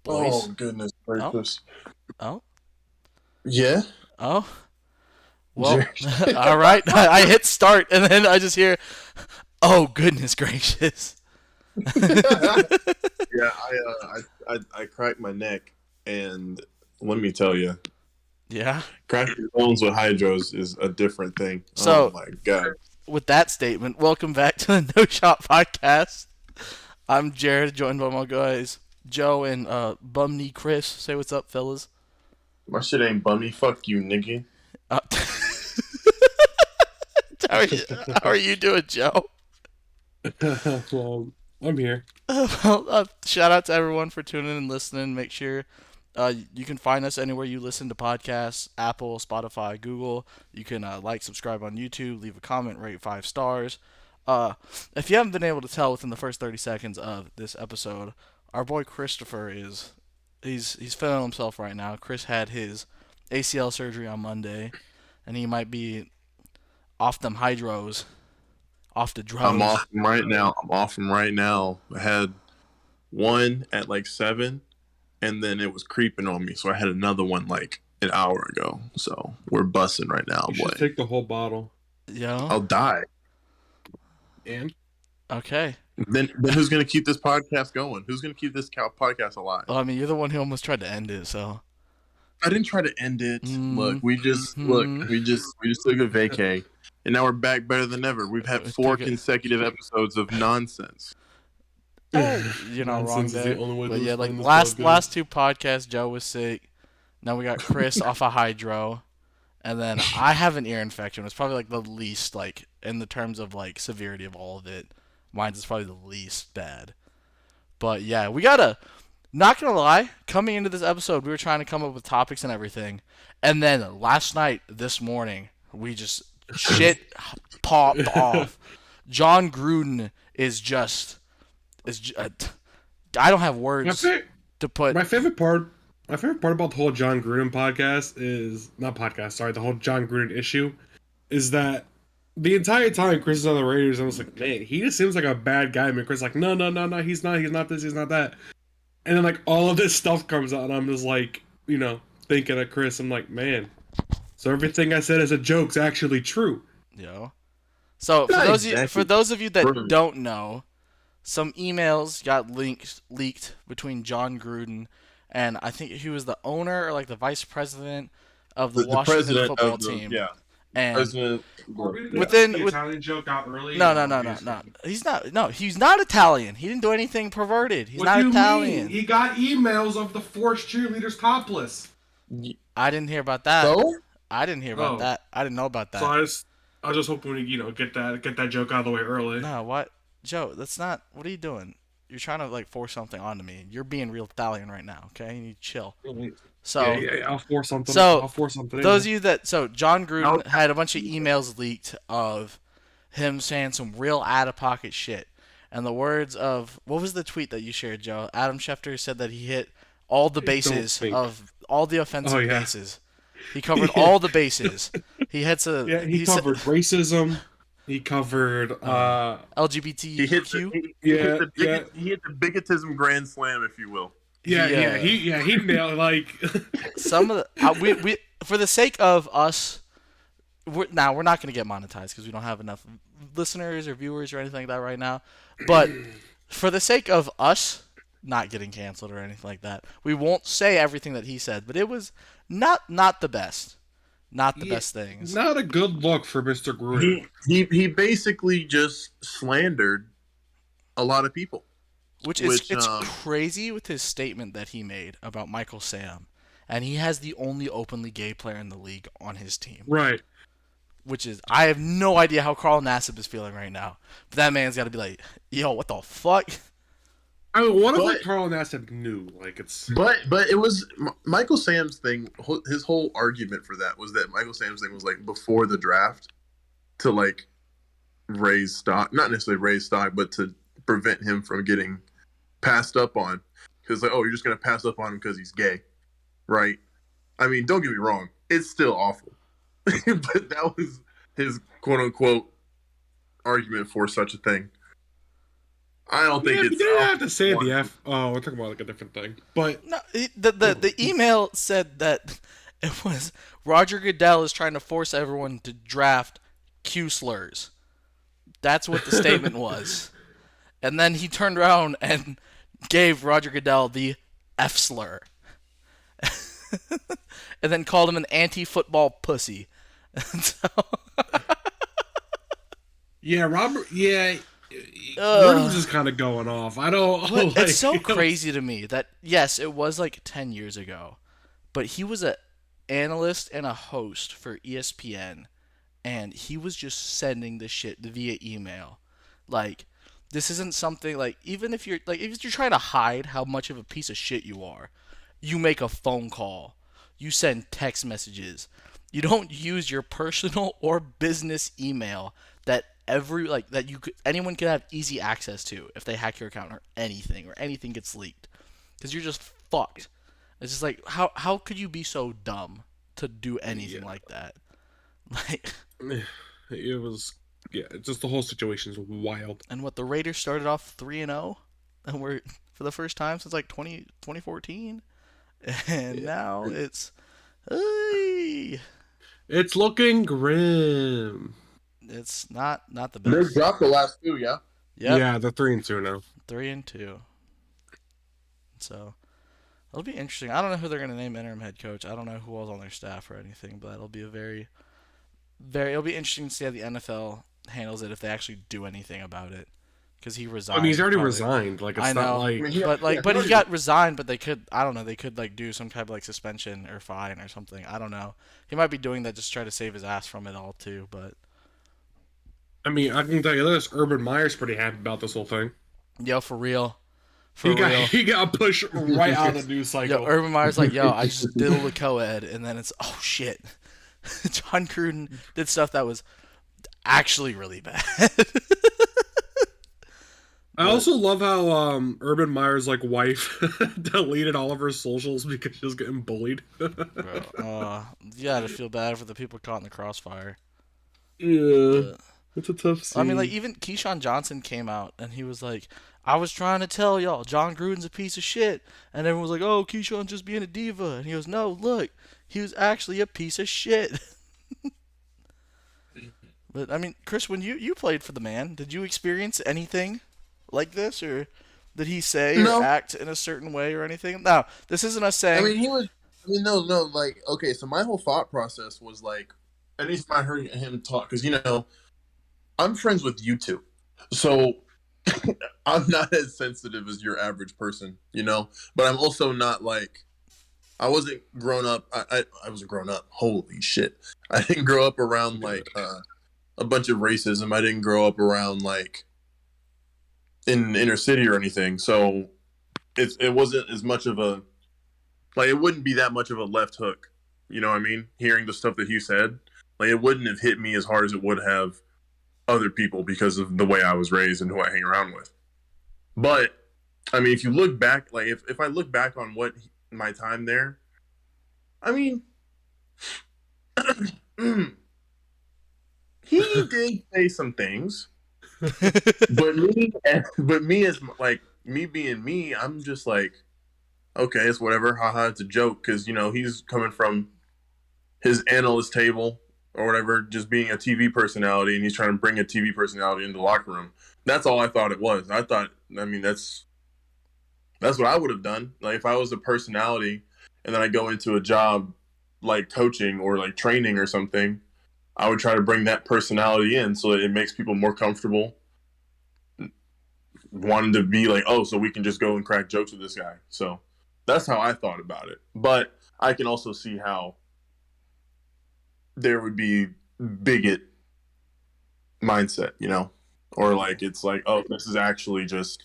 Oh, boys. goodness Oh, gracious. oh, Yeah? oh. Well, Jer- all right. I hit start, and then I just hear, "Oh goodness gracious!" Yeah, I cracked my neck, and let me tell you, Yeah. cracking your bones with hydros is a different thing. Oh So, my god. with that statement, welcome back to the No Shot Podcast. I'm Jared, joined by my guys Joe and Bum Knee Chris. Say what's up, fellas. My shit ain't bummy. Fuck you, nigga. Uh, how, are you, how are you doing, Joe? Well, I'm here. Well, shout out to everyone for tuning in and listening. Make sure you can find us anywhere you listen to podcasts: Apple, Spotify, Google. You can like, subscribe on YouTube, leave a comment, rate 5 stars. If you haven't been able to tell within the first 30 seconds of this episode, our boy Christopher is he's feeling himself right now. Chris had his ACL surgery on Monday, and he might be off them hydros, off the I'm drugs. off from right now. I'm off from right now. I had one at like 7, and then it was creeping on me, so I had another one like an hour ago. So we're bussing right now, You boy. should take the whole bottle. Yo, I'll die. And okay. Then who's gonna keep this podcast going? Who's gonna keep this podcast alive? Well, I mean, you're the one who almost tried to end it, so. I didn't try to end it. Look, we just Mhm. we just took a vacay, and now we're back better than ever. We've had We 4 took it. consecutive episodes of nonsense. You're not wrong nonsense is the there. only way But to yeah, like explain this last two podcasts, Joe was sick. Now we got Chris off a hydro, and then I have an ear infection. It's probably like the least like in the terms of like severity of all of it. Mine's is probably the least bad. But yeah, we gotta. Not gonna lie, coming into this episode, we were trying to come up with topics and everything, and then last night, this morning, we just shit popped off. Jon Gruden is just I don't have My, words fa- to put. my favorite part, my favorite part about the whole Jon Gruden podcast is not podcast. Sorry, the whole Jon Gruden issue is that the entire time Chris is on the Raiders, I was like, man, he just seems like a bad guy. Man, Chris is like, no, no, no, no, he's not this, he's not that. And then like all of this stuff comes out, and I'm just like, thinking of Chris. I'm like, man, so everything I said as a joke's actually true. So for Not for exactly. those of you that Bro. don't know, some emails got leaked between Jon Gruden and I think he was the owner or like the vice president of the The Washington president football of the team. the And president. Are we gonna get within the with Italian joke out early? no no no no no he's not Italian. He didn't do anything perverted. He's What not do you mean? Italian. He got emails of the forced cheerleaders topless. I didn't hear about that. So I didn't hear about Oh, that. I didn't know about so that. I was just hoping we get that joke out of the way early. No, what? Joe, that's not. What are you doing? You're trying to like force something onto me. You're being real Italian right now. Okay, you need to chill. Yeah, So, yeah, I'll force something. so I'll force something those of in. you that John Gruden I'll- had a bunch of emails leaked of him saying some real out of pocket shit. And the words of what was the tweet that you shared, Joe? Adam Schefter said that he hit all the bases think. of all the offensive Oh, yeah. bases. He covered all the bases. He hits a Yeah, he covered racism. He covered LGBTQ. he hit the he hit the bigotism grand slam, if you will. he nailed like Some of the we for the sake of us, we're not going to get monetized because we don't have enough listeners or viewers or anything like that right now. But for the sake of us not getting canceled or anything like that, we won't say everything that he said. But it was not the best, not the best things. not a good look for Mr. Gruden. He basically just slandered a lot of people. Which is it's crazy with his statement that he made about Michael Sam, and he has the only openly gay player in the league on his team. Right. Which is, I have no idea how Carl Nassib is feeling right now. But that man's got to be like, yo, what the fuck? I mean, what if like Carl Nassib knew? Like it's. But it was Michael Sam's thing. His whole argument for that was that Michael Sam's thing was like before the draft to like raise stock, not necessarily raise stock, but to prevent him from getting passed up on. Because like, oh, you're just gonna pass up on him because he's gay, right? I mean, don't get me wrong, it's still awful, but that was his quote unquote argument for such a thing. I don't think Yeah, but it's. they didn't have to say the one. F. Oh, we're talking about like a different thing. But No, the email said that it was Roger Goodell is trying to force everyone to draft Q slurs. That's what the statement was. And then he turned around and gave Roger Goodell the F slur. And then called him an anti-football pussy. So, yeah, Robert. Yeah, Gruden's ugh. just kind of going off. I don't But it's like. so crazy to me that yes, it was like 10 years ago, but he was a analyst and a host for ESPN, and he was just sending the shit via email. Like, this isn't something like, even if you're like, if you're trying to hide how much of a piece of shit you are, you make a phone call, you send text messages, you don't use your personal or business email that that you could, anyone could have easy access to if they hack your account or anything gets leaked, because you're just fucked. It's just like, how could you be so dumb to do anything Yeah, like that? Like, it was. Yeah, just the whole situation's wild. and what, the Raiders started off 3-0, and we're for the first time since like 2014, and Yeah. now it's hey, It's looking grim. it's not the They best. dropped the last two, yeah. Yep, Yeah, they're 3-2 now. 3-2. So it'll be interesting. I don't know who they're gonna name interim head coach. I don't know who else on their staff or anything, but it'll be a it'll be interesting to see how the NFL handles it if they actually do anything about it. Because he I mean, he's resigned, already probably. resigned. Like, I it's not know, I mean, like. but he already got resigned. But they could, I don't know, they could like do some type of like suspension or fine or something. I don't know. He might be doing that just to try to save his ass from it all too. But I mean, I can tell you this: Urban Meyer's pretty happy about this whole thing. yo, for real, He for got real. he got pushed right out of the news Yo, cycle. Urban Meyer's like, yo, I just diddled a co-ed, and then it's, oh shit, Jon Gruden did stuff that was actually really bad. I But also love how Urban Meyer's like wife deleted all of her socials because she was getting bullied. bro, you gotta feel bad for the people caught in the crossfire. Yeah, But it's a tough I mean, like, scene. even Keyshawn Johnson came out and he was like, I was trying to tell y'all, Jon Gruden's a piece of shit. And everyone was like, oh, Keyshawn's just being a diva. And he goes, no, look, he was actually a piece of shit. But, I mean, Chris, when you played for the man, did you experience anything like this? Or did he say or No, act in a certain way or anything? No, this isn't us I saying, mean he was. I mean, no. Like, okay, so my whole thought process was like, anytime I heard him talk, because I'm friends with you two, so I'm not as sensitive as your average person, But I'm also not like I wasn't grown up. I wasn't grown up. Holy shit! I didn't grow up around like a bunch of racism. I didn't grow up around like in the inner city or anything. So it wasn't as much of a like it wouldn't be that much of a left hook. You know what I mean? Hearing the stuff that he said, like it wouldn't have hit me as hard as it would have other people because of the way I was raised and who I hang around with. But I mean, if you look back, like if I look back on my time there, I mean, he did say some things, but me as like me being me, I'm just like, okay, it's whatever, haha, it's a joke because he's coming from his analyst table or whatever, just being a TV personality, and he's trying to bring a TV personality into the locker room. That's all I thought it was. I mean, that's what I would have done. Like if I was a personality, and then I go into a job like coaching or like training or something, I would try to bring that personality in so that it makes people more comfortable wanting to be like, oh, so we can just go and crack jokes with this guy. So that's how I thought about it. But I can also see how there would be bigot mindset, or like it's like, oh, this is racist.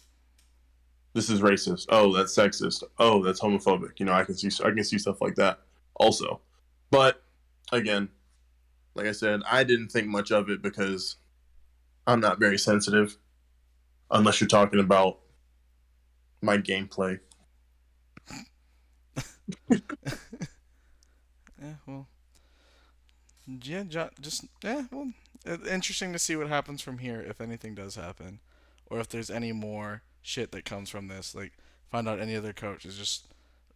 Oh, that's sexist. Oh, that's homophobic. I can see stuff like that also. But again, like I said, I didn't think much of it because I'm not very sensitive unless you're talking about my gameplay. yeah, well, yeah, just, yeah, well, interesting to see what happens from here if anything does happen. or if there's any more shit that comes from this. Like, find out any other coach is just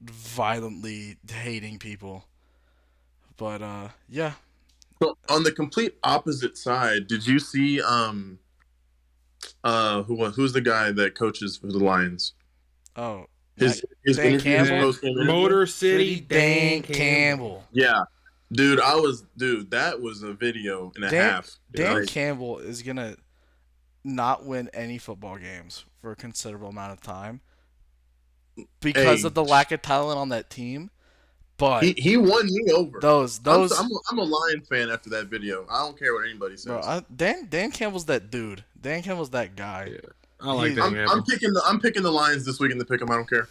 violently hating people. But yeah. So on the complete opposite side, did you see who's the guy that coaches for the Lions? Oh, His Dan interview, his Campbell, post-game interview? Motor City Dan Dan Campbell. Yeah, dude, that was a video and a half. Dan Like, Campbell is gonna not win any football games for a considerable amount of time because hey, of the lack of talent on that team. But he won me over. those I'm a Lion fan after that video. I don't care what anybody says. bro, Dan Campbell's that dude. Dan Campbell's that guy. Yeah. I like He's- Dan I'm Campbell. picking the Lions this week in the pick 'em. I don't care.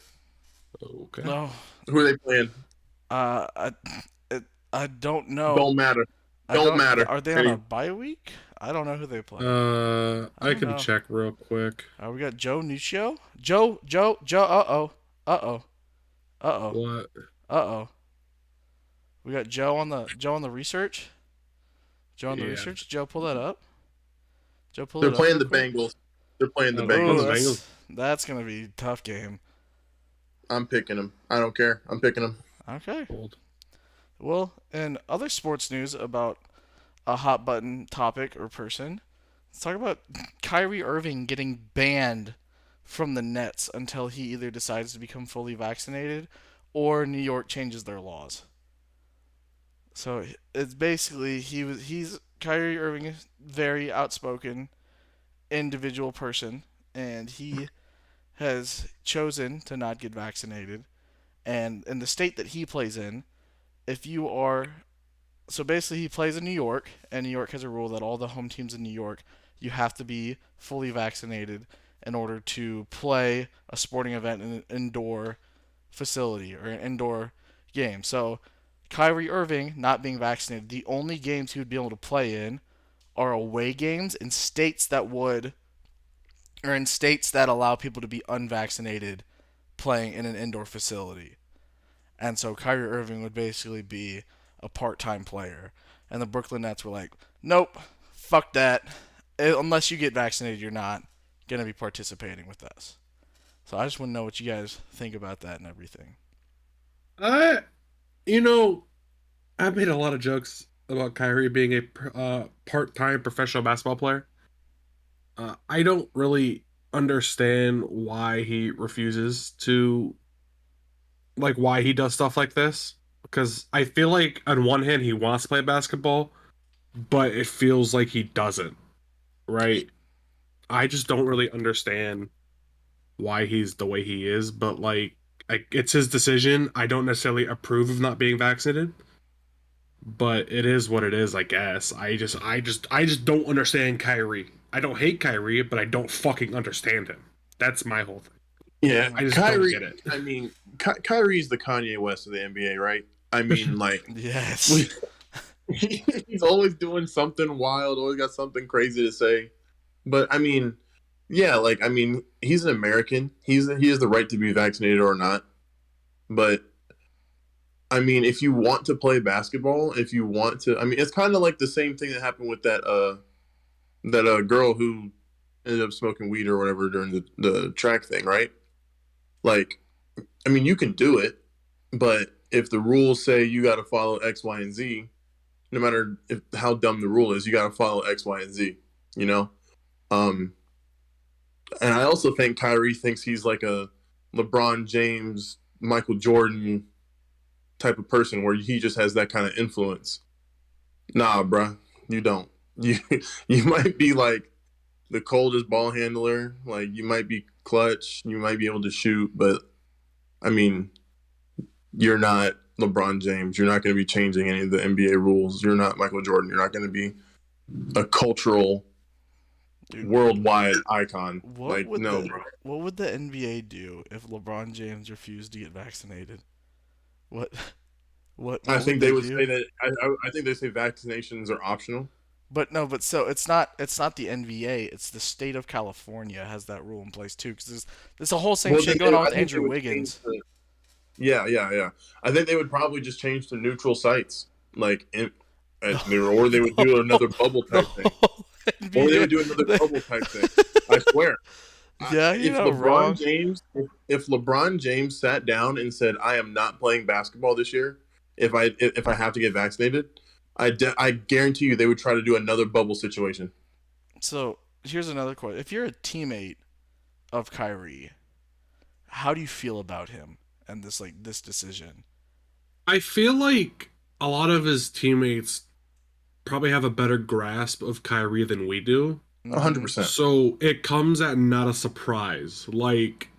Okay. No, Who are they playing? I don't know. Don't matter. Don't matter. Are they on a bye week? I don't know who they play. I can know. check real quick. We got Joe Nuccio. Joe. Uh oh. What? We got Joe on the research. Joe on the Yeah. research. Joe, pull that up. Joe, pull They're it up. playing the real quick. Bengals. They're playing the Oh, Bengals. the Bengals. That's gonna be a tough game. I'm picking them. I don't care. I'm picking them. Okay. Hold. Well, in other sports news about a hot button topic or person, let's talk about Kyrie Irving getting banned from the Nets until he either decides to become fully vaccinated or New York changes their laws. So it's basically he's Kyrie Irving is a very outspoken individual person, and he has chosen to not get vaccinated. And in the state that he plays in, if you are so basically he plays in New York, and New York has a rule that all the home teams in New York you have to be fully vaccinated in order to play a sporting event in an indoor facility or an indoor game. So Kyrie Irving not being vaccinated, the only games he would be able to play in are away games in states that allow people to be unvaccinated playing in an indoor facility. And so Kyrie Irving would basically be a part-time player. And the Brooklyn Nets were like, nope, fuck that. Unless you get vaccinated, you're not going to be participating with us. So I just want to know what you guys think about that and everything. You know, I've made a lot of jokes about Kyrie being a part-time professional basketball player. I don't really understand why he refuses to, like, why he does stuff like this. Because I feel like on one hand he wants to play basketball, but it feels like he doesn't, right? I just don't really understand why he's the way he is, but it's his decision. I don't necessarily approve of not being vaccinated, but it is what it is, I guess. I just don't understand Kyrie. I don't hate Kyrie, but I don't fucking understand him. That's my whole thing. Yeah, I just Kyrie. don't get it. I mean, Kyrie's the Kanye West of the NBA, right? I mean, like, Yes. he's always doing something wild, always got something crazy to say. But I mean, yeah, like, I mean, he's an American. He has the right to be vaccinated or not. But I mean, if you want to play basketball, if you want to, I mean, it's kind of like the same thing that happened with that girl who ended up smoking weed or whatever during the track thing, right? Like, I mean, you can do it, but if the rules say you got to follow X, Y, and Z, no matter how dumb the rule is, you got to follow X, Y, and Z, you know? And I also think Kyrie thinks he's like a LeBron James, Michael Jordan type of person where he just has that kind of influence. Nah, bruh, you don't. You might be like the coldest ball handler, like you might be clutch, you might be able to shoot, but I mean, you're not LeBron James. You're not going to be changing any of the NBA rules. You're not Michael Jordan. You're not going to be a cultural, worldwide icon. Like, no, bro. What would the NBA do if LeBron James refused to get vaccinated? What I think they would do? say that. I think they say vaccinations are optional. But no, but so it's not the NBA. It's the state of California has that rule in place too. Because there's a whole same shit going on with Andrew Wiggins. Yeah. I think they would probably just change to neutral sites, like, or they would do another bubble type thing. Or they would do another bubble type thing. I swear. Yeah, you're If not LeBron wrong. James, if LeBron James sat down and said, "I am not playing basketball this year if I have to get vaccinated," I guarantee you they would try to do another bubble situation. So here's another question: if you're a teammate of Kyrie, how do you feel about him and this decision? I feel like a lot of his teammates probably have a better grasp of Kyrie than we do. 100%. So it comes at not a surprise. Like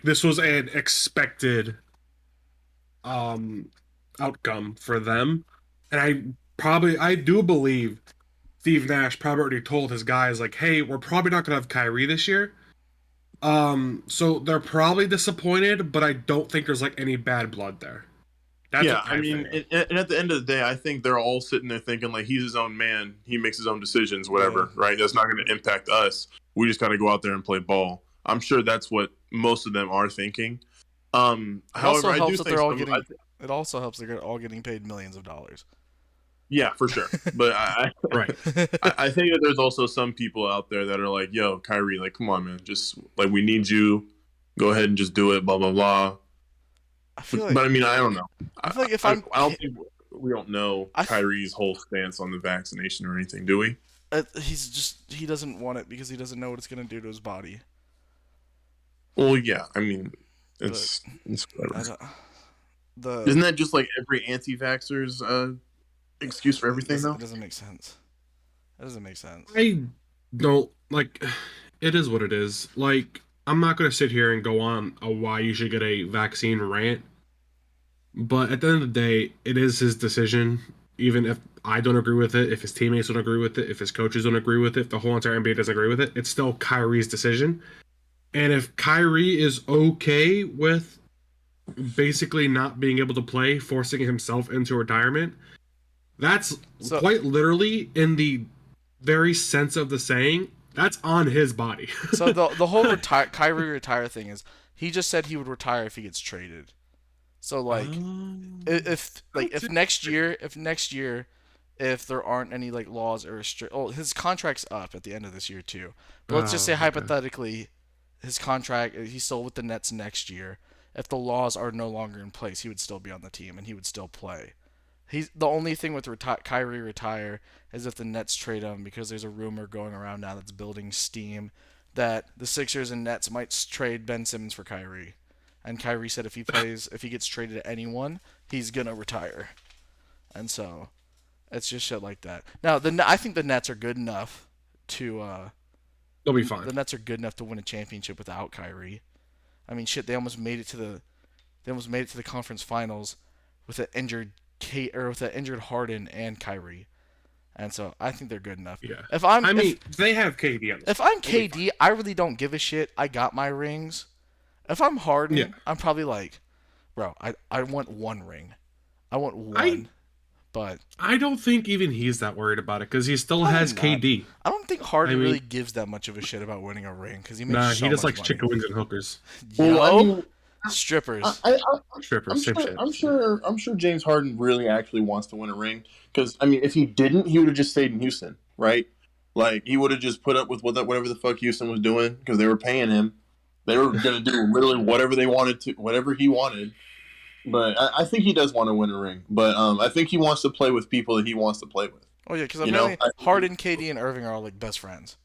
this was an expected um outcome for them. And I do believe Steve Nash probably already told his guys like, "Hey, we're probably not going to have Kyrie this year." So they're probably disappointed, but I don't think there's like any bad blood there. That's Yeah, what I I mean, think. and at the end of the day, I think they're all sitting there thinking like he's his own man. He makes his own decisions, whatever, right? That's not going to impact us. We just got to go out there and play ball. I'm sure that's what most of them are thinking. It also However, I do helps that think they're all some. getting. It also helps they're all getting paid millions of dollars. Yeah, for sure. But Right. I think that there's also some people out there that are like, "Yo, Kyrie, like, come on, man, just like we need you. Go ahead and just do it." Blah blah blah. I feel But like I mean, I don't know. I feel like if I I'm, don't think we don't know I Kyrie's whole stance on the vaccination or anything, do we? he doesn't want it because he doesn't know what it's gonna do to his body. Well, yeah. I mean, But it's I whatever. don't, the Isn't that just like every anti-vaxxer's excuse for everything, it though? doesn't make sense. It doesn't make sense. I don't like it is what it is. Like I'm not going to sit here and go on a why you should get a vaccine rant, but at the end of the day, it is his decision. Even if I don't agree with it, if his teammates don't agree with it, if his coaches don't agree with it, if the whole entire NBA doesn't agree with it, it's still Kyrie's decision. And if Kyrie is okay with basically not being able to play, forcing himself into retirement, that's So quite literally in the very sense of the saying, that's on his body. so the whole Kyrie retire thing is he just said he would retire if he gets traded. So like if next year if there aren't any like laws or his contract's up at the end of this year too. But let's just say Okay. hypothetically his contract he's still with the Nets next year. If the laws are no longer in place, he would still be on the team and he would still play. He's the only thing with Kyrie retire is if the Nets trade him because there's a rumor going around now that's building steam that the Sixers and Nets might trade Ben Simmons for Kyrie. And Kyrie said if he gets traded to anyone, he's gonna retire. And so it's just shit like that. Now I think the Nets are good enough to They'll be fine. the Nets are good enough to win a championship without Kyrie. I mean, shit, they almost made it to the conference finals with an injured with an injured Harden and Kyrie, and so I think they're good enough. Yeah. If I'm I mean, they have KD on this. if I'm They'll be KD, I really don't give a shit. I got my rings. If I'm Harden, Yeah. I'm probably like, bro, I want one ring. I want I one, but I don't think even he's that worried about it because he still probably has not. KD. I don't think Harden I mean, really gives that much of a shit about winning a ring because he makes nah, so he just much likes money. chicken wings and hookers. Yo, Well, I mean, strippers. Strippers, I'm same sure. shit. I'm sure James Harden really actually wants to win a ring because I mean, if he didn't, he would have just stayed in Houston, right? Like he would have just put up with whatever the fuck Houston was doing because they were paying him. They were gonna do literally whatever they wanted to, whatever he wanted. But I think he does want to win a ring. But I think he wants to play with people that he wants to play with. Oh yeah, because You know, apparently Harden, KD, and Irving are all like best friends.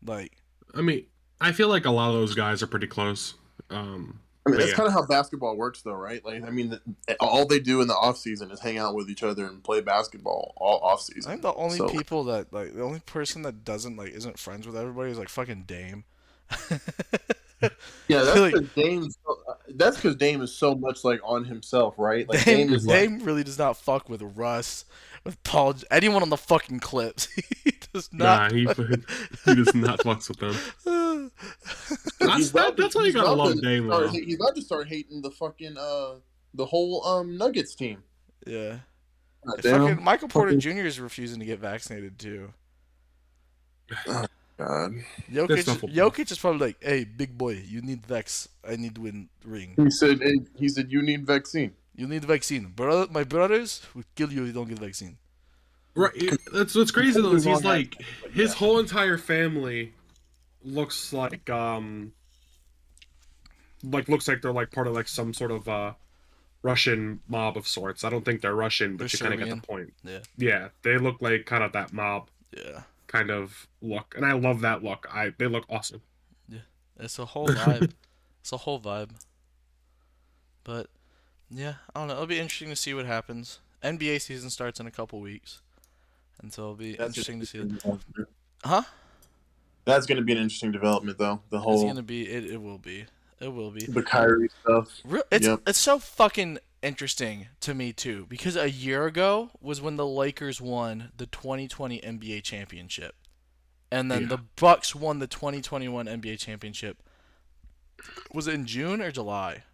Like, I mean, I feel like a lot of those guys are pretty close. I mean, But that's yeah, kind of how basketball works, though, right? Like, I mean, all they do in the off season is hang out with each other and play basketball all off I season. think the only So, people that like the only person that doesn't like isn't friends with everybody is like fucking Dame. yeah, that's Like because Dame is so much like on himself, right? Like Dame is like, Dame really does not fuck with Russ, with Paul, anyone on the fucking Clips. He does nah, not. he does not fucks with them. That's why you gotta love Dame, though. he's about to start hating the fucking the whole Nuggets team. Yeah. God And damn. fucking Michael Porter Jr. is refusing to get vaccinated too. Oh, God. That's not football. Jokic is probably like, "Hey, big boy, you need vax. I need to win ring. He said you need vaccine. You need vaccine. Brother, my brothers will kill you if you don't get vaccine." Right. That's what's crazy though is he's like his whole entire family looks looks like they're like part of like some sort of Russian mob of sorts. I don't think they're Russian, They're but you kind of get the Serbian. point. Yeah. Yeah, they look like kind of that mob Yeah. kind of look, and I love that look. They look awesome. Yeah. It's a whole vibe. It's a whole vibe. But yeah, I don't know. It'll be interesting to see what happens. NBA season starts in a couple weeks, and so it'll be That's interesting to see. interesting. Huh? That's going to be an interesting development, though. The It's whole gonna be. It will be. It will be. the Kyrie stuff. It's Yep. it's so fucking interesting to me too because a year ago was when the Lakers won the 2020 NBA championship, and then Yeah. the Bucks won the 2021 NBA championship. Was it in June or July?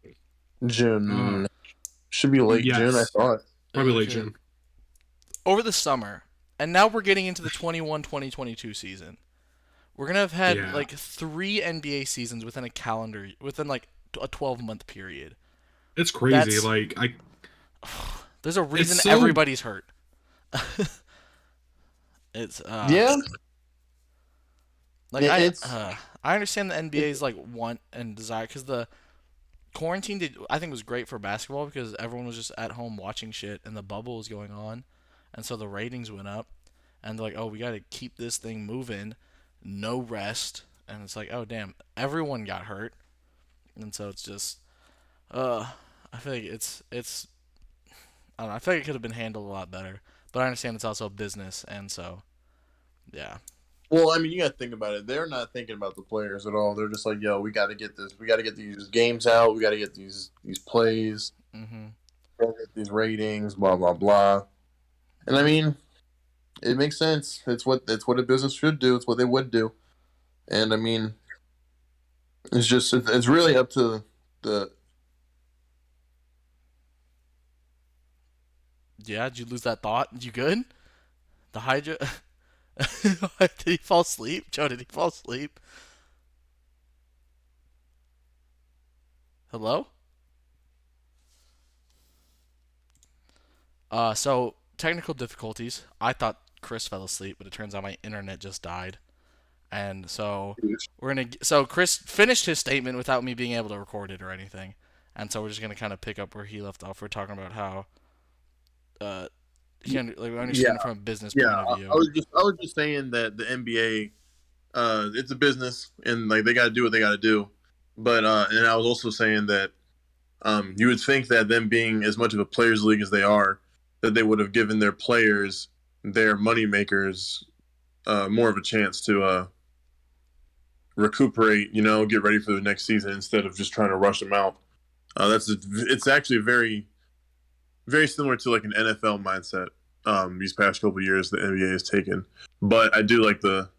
Uh, June should be late June. I yes, thought. probably late Okay. June. Over the summer, and now we're getting into the 21-2022 season. We're gonna have had Yeah, like 3 NBA seasons within like a 12-month period. it's crazy. That's Like there's a it's reason so everybody's hurt. It's Yeah, like it's I understand the it, NBA's like want and desire because the quarantine did I think was great for basketball because everyone was just at home watching shit and the bubble was going on, and so the ratings went up, and they're like, oh, we got to keep this thing moving, no rest, and it's like, oh damn, everyone got hurt, and so it's just uh I feel like it's I don't know, I feel like it could have been handled a lot better, but I understand it's also a business, and so yeah. well. I mean, you got to think about it. They're not thinking about the players at all. They're just like, yo, we got to get this. We got to get these games out. We got to get these plays. Mhm. We gotta get these ratings. Blah blah blah. And I mean, it makes sense. It's what a business should do. It's what they would do. And I mean, it's really up to the. Yeah, did you lose that thought? You good? The Hydra. Did he fall asleep? Joe, did he fall asleep? Hello? So technical difficulties. I thought Chris fell asleep, but it turns out my internet just died. And so so Chris finished his statement without me being able to record it or anything. And so we're just gonna kind of pick up where he left off. We're talking about how uh like we Yeah, understand it from a business yeah. point of I view. was just saying that the NBA, it's a business and like they got to do what they got to do. But and I was also saying that you would think that them being as much of a players' league as they are, that they would have given their players, their money makers, more of a chance to recuperate. Get ready for the next season instead of just trying to rush them out. It's actually very very similar to like an NFL mindset. These past couple of years, the NBA has taken, but I do like the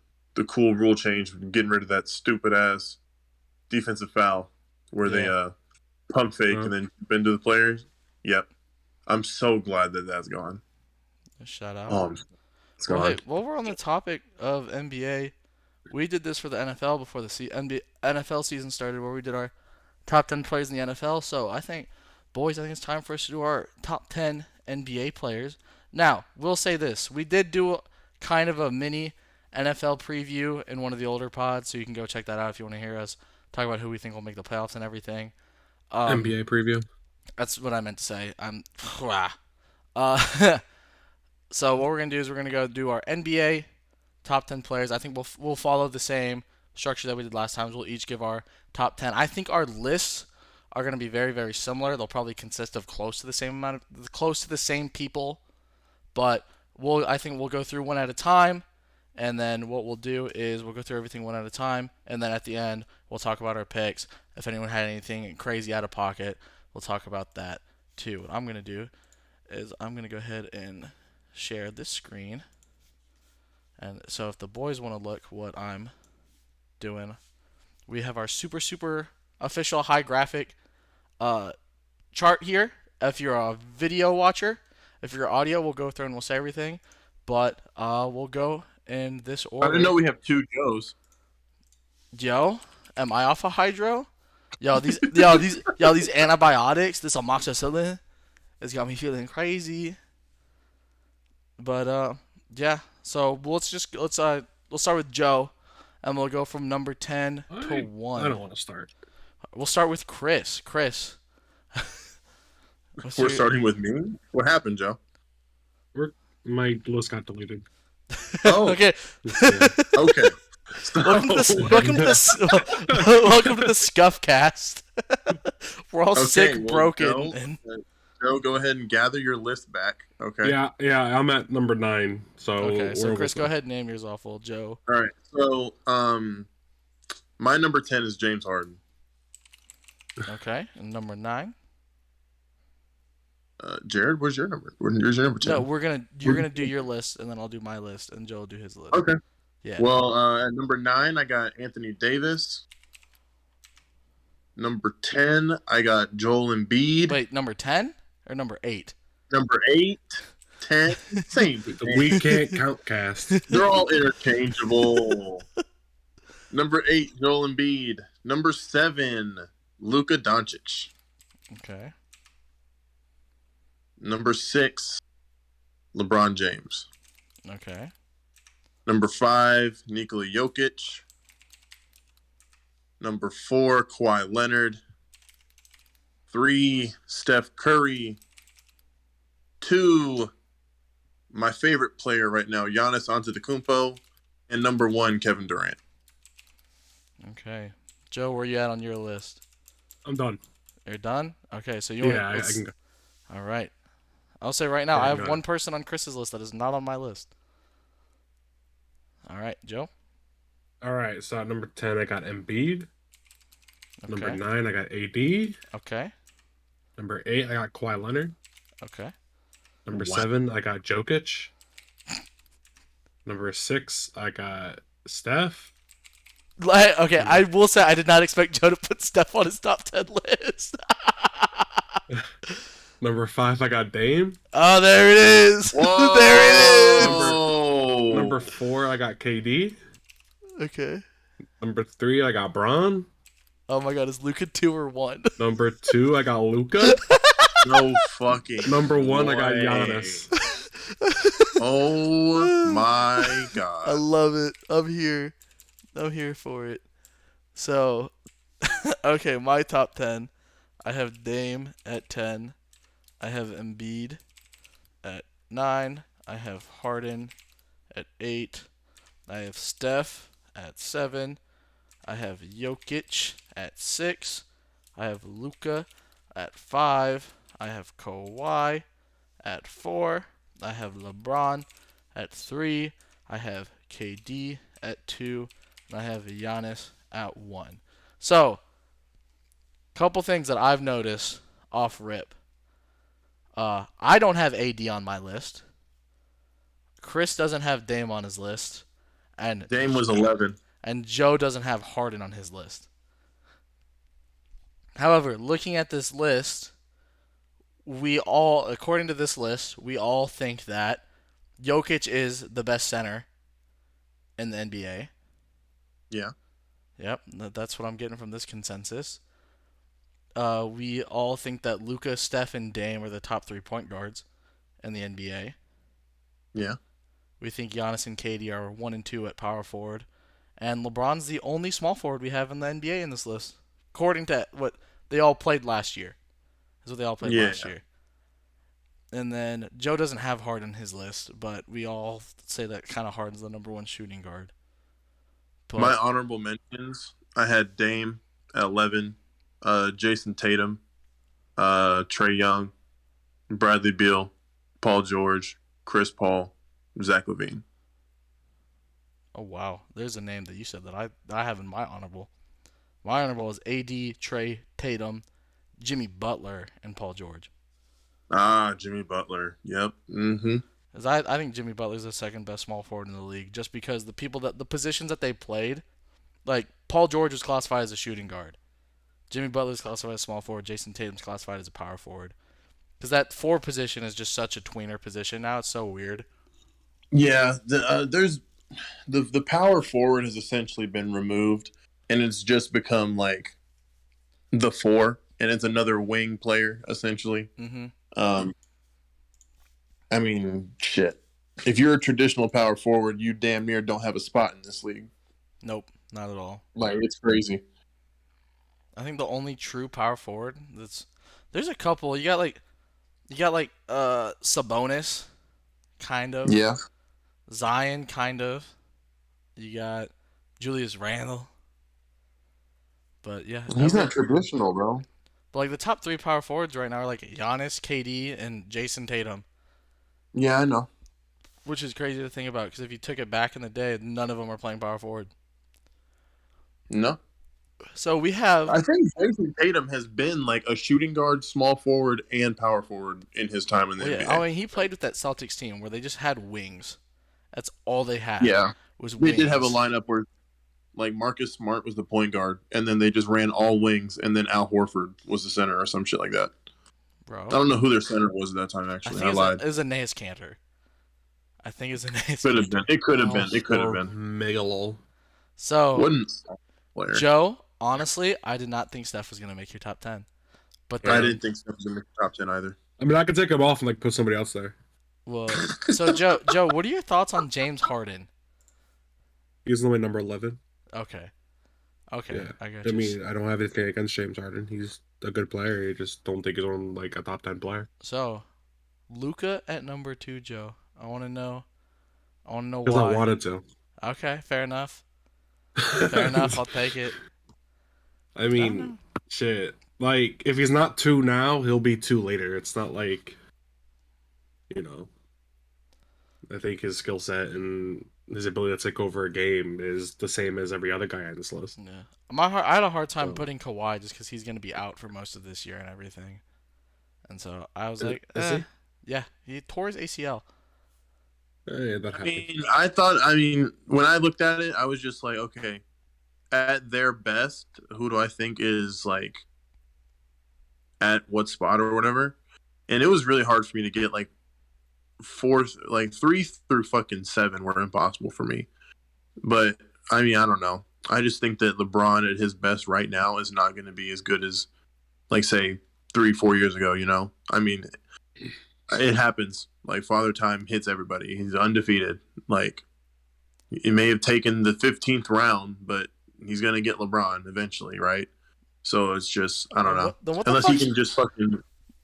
cool rule change, getting rid of that stupid ass defensive foul where they Yeah. pump fake uh, and then jump into the players. Yep, I'm so glad that that's gone. Shout out. Oh, it's Well, hey, gone. while we're on the topic of NBA, we did this for the NFL before the NFL season started, where we did our top 10 players in the NFL. So boys, I think it's time for us to do our top 10 NBA players. Now, we'll say this: we did do kind of a mini NFL preview in one of the older pods, so you can go check that out if you want to hear us talk about who we think will make the playoffs and everything. NBA preview. That's what I meant to say. Uh, so what we're gonna do is we're gonna go do our NBA top 10 players. I think we'll follow the same structure that we did last time. We'll each give our top 10. I think our lists are going to be very very similar. They'll probably consist of close to the same people, but I think we'll go through one at a time, and then what we'll do is we'll go through everything one at a time, and then at the end we'll talk about our picks. If anyone had anything crazy out of pocket, we'll talk about that too. What I'm going to do is I'm going to go ahead and share this screen. And so if the boys want to look what I'm doing, we have our super official high graphic chart here. If you're a video watcher, if you're audio, we'll go through and we'll say everything. But we'll go in this I didn't know order. we have two Joes. Yo, am I off a hydro? These antibiotics, this amoxicillin, it's got me feeling crazy. But yeah, so let's start with Joe, and we'll go from number 10 to I 1. don't want to start. We'll start with Chris. Chris. We're starting with me? What happened, Joe? My list got deleted. Oh. Okay. Okay. Welcome to the Scuff Cast. We're all sick, broken, Joe, Joe, go ahead and gather your list back. Okay. Yeah, I'm at number 9. So okay. So we're Chris, go ahead and name yours awful, Joe. All right. So, my number 10 is James Harden. Okay, and number 9. Jared, where's your number? Where's your number 10? No, you're gonna do your list, and then I'll do my list, and Joe will do his list. Okay. Yeah. Well, at number 9, I got Anthony Davis. Number 10, I got Joel Embiid. Wait, number 10 or number 8? Number 8, 10, same thing. We can't count cast. They're all interchangeable. Number 8, Joel Embiid. Number 7, Luka Doncic. Okay. Number 6, LeBron James. Okay. Number 5, Nikola Jokic. Number 4, Kawhi Leonard. 3, Steph Curry. 2, my favorite player right now, Giannis Antetokounmpo. And number 1, Kevin Durant. Okay. Joe, where you at on your list? I'm done. You're done? Okay, so I can go. All right. I'll say right now, Yeah, I have go one ahead. person on Chris's list that is not on my list. All right, Joe? All right, so at number 10, I got Embiid. Okay. Number 9, I got AD. Okay. Number 8, I got Kawhi Leonard. Okay. Number Wow. 7, I got Jokic. Number 6, I got Steph. Okay, I will say I did not expect Joe to put Steph on his top 10 list. Number 5, I got Dame. Oh, there it is. Whoa. There it is. Number 4, I got KD. Okay. Number 3, I got Braun. Oh my God, is Luka 2 or 1? Number 2, I got Luka. No fucking Number 1, I got way. Giannis. Oh my I god. love it. I'm here. I'm here for it. So, okay, my top 10. I have Dame at 10. I have Embiid at 9. I have Harden at 8. I have Steph at 7. I have Jokic at 6. I have Luka at 5. I have Kawhi at 4. I have LeBron at 3. I have KD at 2. And I have Giannis at 1. So, couple things that I've noticed off rip. I don't have AD on my list. Chris doesn't have Dame on his list. And Dame was 11. And Joe doesn't have Harden on his list. However, looking at this list, according to this list, we all think that Jokic is the best center in the NBA. Yeah. Yep, that's what I'm getting from this consensus. We all think that Luka, Steph, and Dame are the top 3 point guards in the NBA. Yeah. We think Giannis and KD are 1 and 2 at power forward. And LeBron's the only small forward we have in the NBA in this list. According to what they all played last year. That's what they all played last year. And then Joe doesn't have Harden on his list, but we all say that kind of Harden's the number 1 shooting guard. But My honorable mentions, I had Dame at 11, Jason Tatum, Trae Young, Bradley Beal, Paul George, Chris Paul, Zach LaVine. oh wow, there's a name that you said that I have in my honorable. My honorable is AD, Trae, Tatum, Jimmy Butler, and Paul George. Ah, Jimmy Butler. Yep. Mm-hmm. Because I think Jimmy Butler's the second best small forward in the league, just because the positions that they played, like Paul George was classified as a shooting guard, Jimmy Butler's classified as small forward, Jason Tatum's classified as a power forward. Because that 4 position is just such a tweener position now. It's so weird. Yeah, there's the power forward has essentially been removed, and it's just become like the 4, and it's another wing player essentially. Mm-hmm. I mean, shit. If you're a traditional power forward, you damn near don't have a spot in this league. Nope, not at all. Like, it's crazy. I think the only true power forward there's a couple. You got Sabonis, kind of. Yeah. Zion, kind of. You got Julius Randle. But yeah, He's not traditional, bro. but like the top three power forwards right now are like Giannis, KD, and Jason Tatum, Yeah, I know. which is crazy to think about because if you took it back in the day, none of them are playing power forward. No. So we have, I think Jason Tatum has been like a shooting guard, small forward, and power forward in his time in the well, yeah, NBA. I mean he played with that Celtics team where they just had wings. That's all they had. Yeah. Was They wings. did have a lineup where like Marcus Smart was the point guard, and then they just ran all wings, and then Al Horford was the center or some shit like that. Bro. I don't know who their center was at that time. I Actually, think I lied. it was Aeneas Cantor. I think it's Aeneas Could have Cantor. been. It could have been. It could have Or been. Megalol. So Wouldn't player. Joe, honestly, I did not think Steph was gonna make your top 10. But I then, didn't think Steph was in the top 10 either. I mean, I could take him off and like put somebody else there. well, so Joe, what are your thoughts on James Harden? He's only number 11. Okay, Yeah. I got I you. mean, I don't have anything against James Harden. He's a good player. I just don't think he's on like a top 10 player. So, Luca at number 2, Joe. I want to know Because why. I wanted to. Okay, fair enough. Fair enough. I'll take it. I don't mean, know. shit. Like, if he's not 2 now, he'll be 2 later. It's not like, you know. I think his skill set and his ability to take over a game is the same as every other guy on this list. Yeah, I had a hard time So- putting Kawhi just because he's gonna be out for most of this year and everything. And so I was like, Is he? yeah, he tore his ACL. Yeah, that I happened. mean, when I looked at it, I was just like, okay, at their best, who do I think is like at what spot or whatever? And it was really hard for me to get like 3 through fucking 7 were impossible for me. But I mean, I don't know. I just think that LeBron at his best right now is not going to be as good as, like, say, 3-4 years ago. You know, I mean, it happens. Like, Father Time hits everybody. He's undefeated. Like, it may have taken the 15th round, but he's going to get LeBron eventually, right? So it's just, I don't know. Then what the Unless he fuck's can just fucking.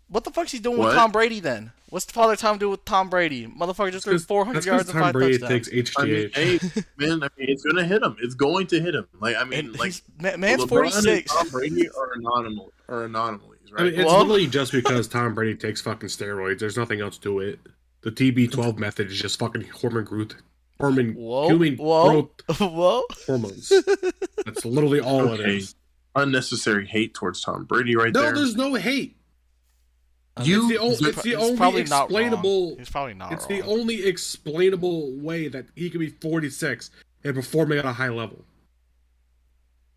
what the fuck's he doing What? with Tom Brady then? What's the Father Time do with Tom Brady? Motherfucker just threw 400 That's yards because and Tom 5 Brady touchdowns. takes I mean, HGH. hey, man, I mean, it's going to hit him. It's going to hit him. Like, I mean, And like, man's LeBron 46. and Tom Brady are anomalies, I mean, right? it's Well- literally just because Tom Brady takes fucking steroids. There's nothing else to it. The TB12 method is just fucking human growth hormones. That's literally all it Okay. is. Unnecessary hate towards Tom Brady right No, there. there's no hate. You- It's the He's only probably not explainable. wrong. He's probably not It's wrong. the only explainable way that he could be 46 and performing at a high level.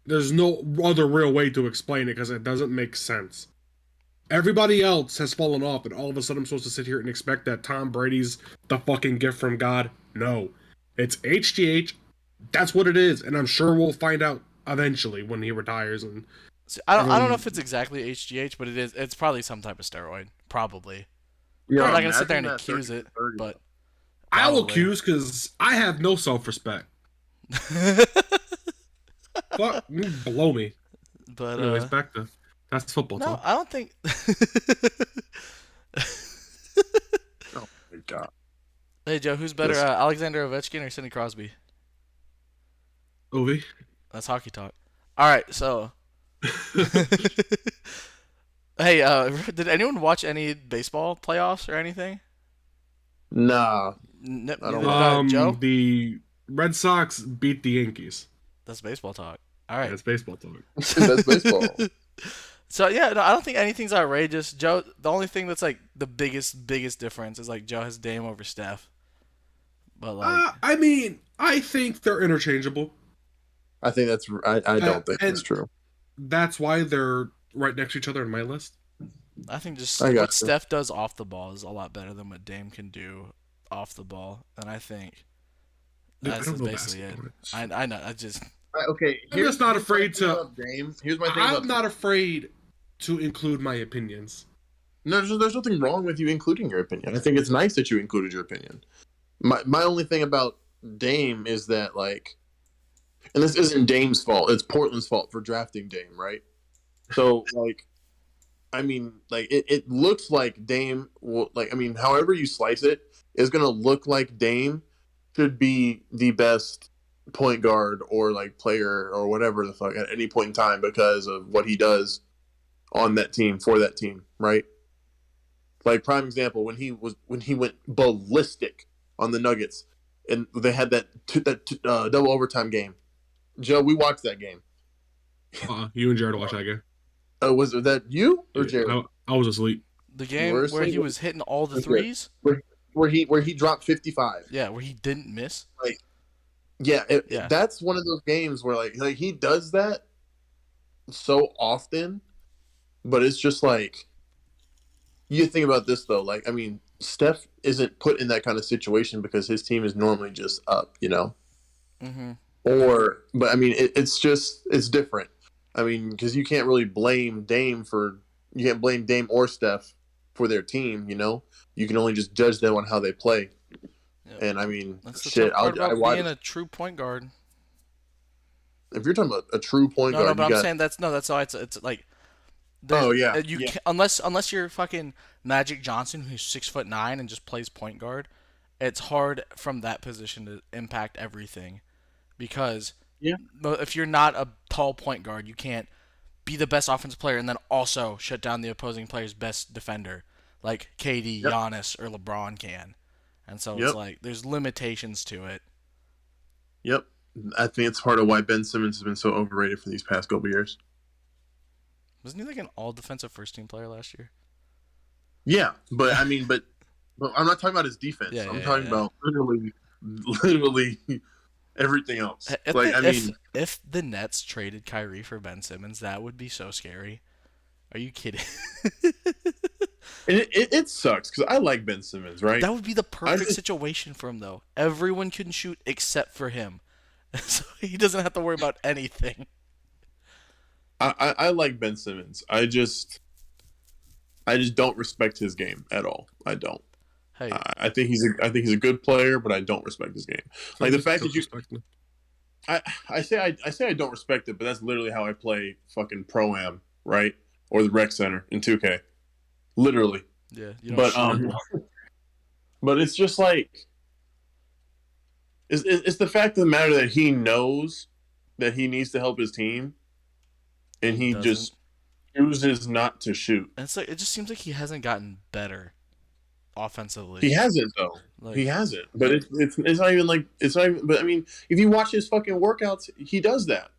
There's no other real way to explain it because it doesn't make sense. Everybody else has fallen off, and all of a sudden I'm supposed to sit here and expect that Tom Brady's the fucking gift from God? No. It's HGH. That's what it is, and I'm sure we'll find out eventually when he retires. And See, I don't know if it's exactly HGH, but it is. It's probably some type of steroid. Probably. Yeah, I'm not gonna sit there and imagine that accuse it, 30. but I will probably. accuse because I have no self-respect. Fuck, blow me. But Anyways, back to that's football no, talk. I don't think. Oh my god. Hey Joe, who's better, Yes. Alexander Ovechkin or Sidney Crosby? Ovi. That's hockey talk. All right, so hey, did anyone watch any baseball playoffs or anything? Nah. Neither I don't did, know. Joe. The Red Sox beat the Yankees. That's baseball talk. All right. That's baseball talk. That's baseball. So yeah, no, I don't think anything's outrageous. Joe, the only thing that's like the biggest difference is like Joe has Dame over Steph. But like, I mean, I think they're interchangeable. I think that's. I don't think and- that's true. That's why they're right next to each other in my list. I think just I got what you. Steph does off the ball is a lot better than what Dame can do off the ball, and I think Dude, that's I don't know basically it. basketball. I know. I just Okay, I'm just not afraid to. Dame. Here's my thing. I'm not afraid to include my opinions. No, there's nothing wrong with you including your opinion. I think it's nice that you included your opinion. My only thing about Dame is that like And this isn't Dame's fault. It's Portland's fault for drafting Dame, right? So like, I mean, like it looks like Dame will like. I mean, however you slice it, is going to look like Dame should be the best point guard or like player or whatever the fuck at any point in time because of what he does on that team for that team, right? Like prime example when he went ballistic on the Nuggets and they had that double overtime game. Joe, we watched that game. You and Jared watched that game. Was that you or Yeah, Jared? I was asleep. The You were game where asleep. he was hitting all the threes. Where he dropped 55. Yeah, where he didn't miss. Like yeah, Yeah. that's one of those games where like he does that so often, but it's just like you think about this though. Like I mean, Steph isn't put in that kind of situation because his team is normally just up, you know. Mm-hmm. Or, but I mean, it's different. I mean, because you can't really blame Dame or Steph for their team. You know, you can only just judge them on how they play. Yep. And I mean, That's the shit. tough part about Why being a true point guard. if you're talking about a true point No, guard, but you I'm got saying that's why it's like. oh yeah, You yeah, can, unless you're fucking Magic Johnson who's 6'9" and just plays point guard, it's hard from that position to impact everything, because yeah, if you're not a tall point guard, you can't be the best offensive player and then also shut down the opposing player's best defender, like KD, yep, Giannis, or LeBron can. And so it's yep, like there's limitations to it. yep. I think it's part of why Ben Simmons has been so overrated for these past couple years. Wasn't he like an all defensive first team player last year? Yeah, but I mean, but I'm not talking about his defense. Yeah, I'm yeah, talking yeah. about literally everything else. If Like the, I mean, if the Nets traded Kyrie for Ben Simmons, that would be so scary. Are you kidding? it sucks because I like Ben Simmons, right? That would be the perfect just, situation for him, though. Everyone can shoot except for him, so he doesn't have to worry about anything. I like Ben Simmons. I just don't respect his game at all. I don't. Hey, I think he's a good player, but I don't respect his game. Like the fact that you, I say I don't respect it, but that's literally how I play fucking Pro Am, right? Or the Rec Center in 2K, literally. yeah, you don't But shoot. but it's just like it's the fact of the matter that he knows that he needs to help his team, and he doesn't. just chooses not to shoot. And it's like it just seems like he hasn't gotten better offensively. He hasn't though. Like, He hasn't. But it's not even like it's not even. But I mean, if you watch his fucking workouts, he does that.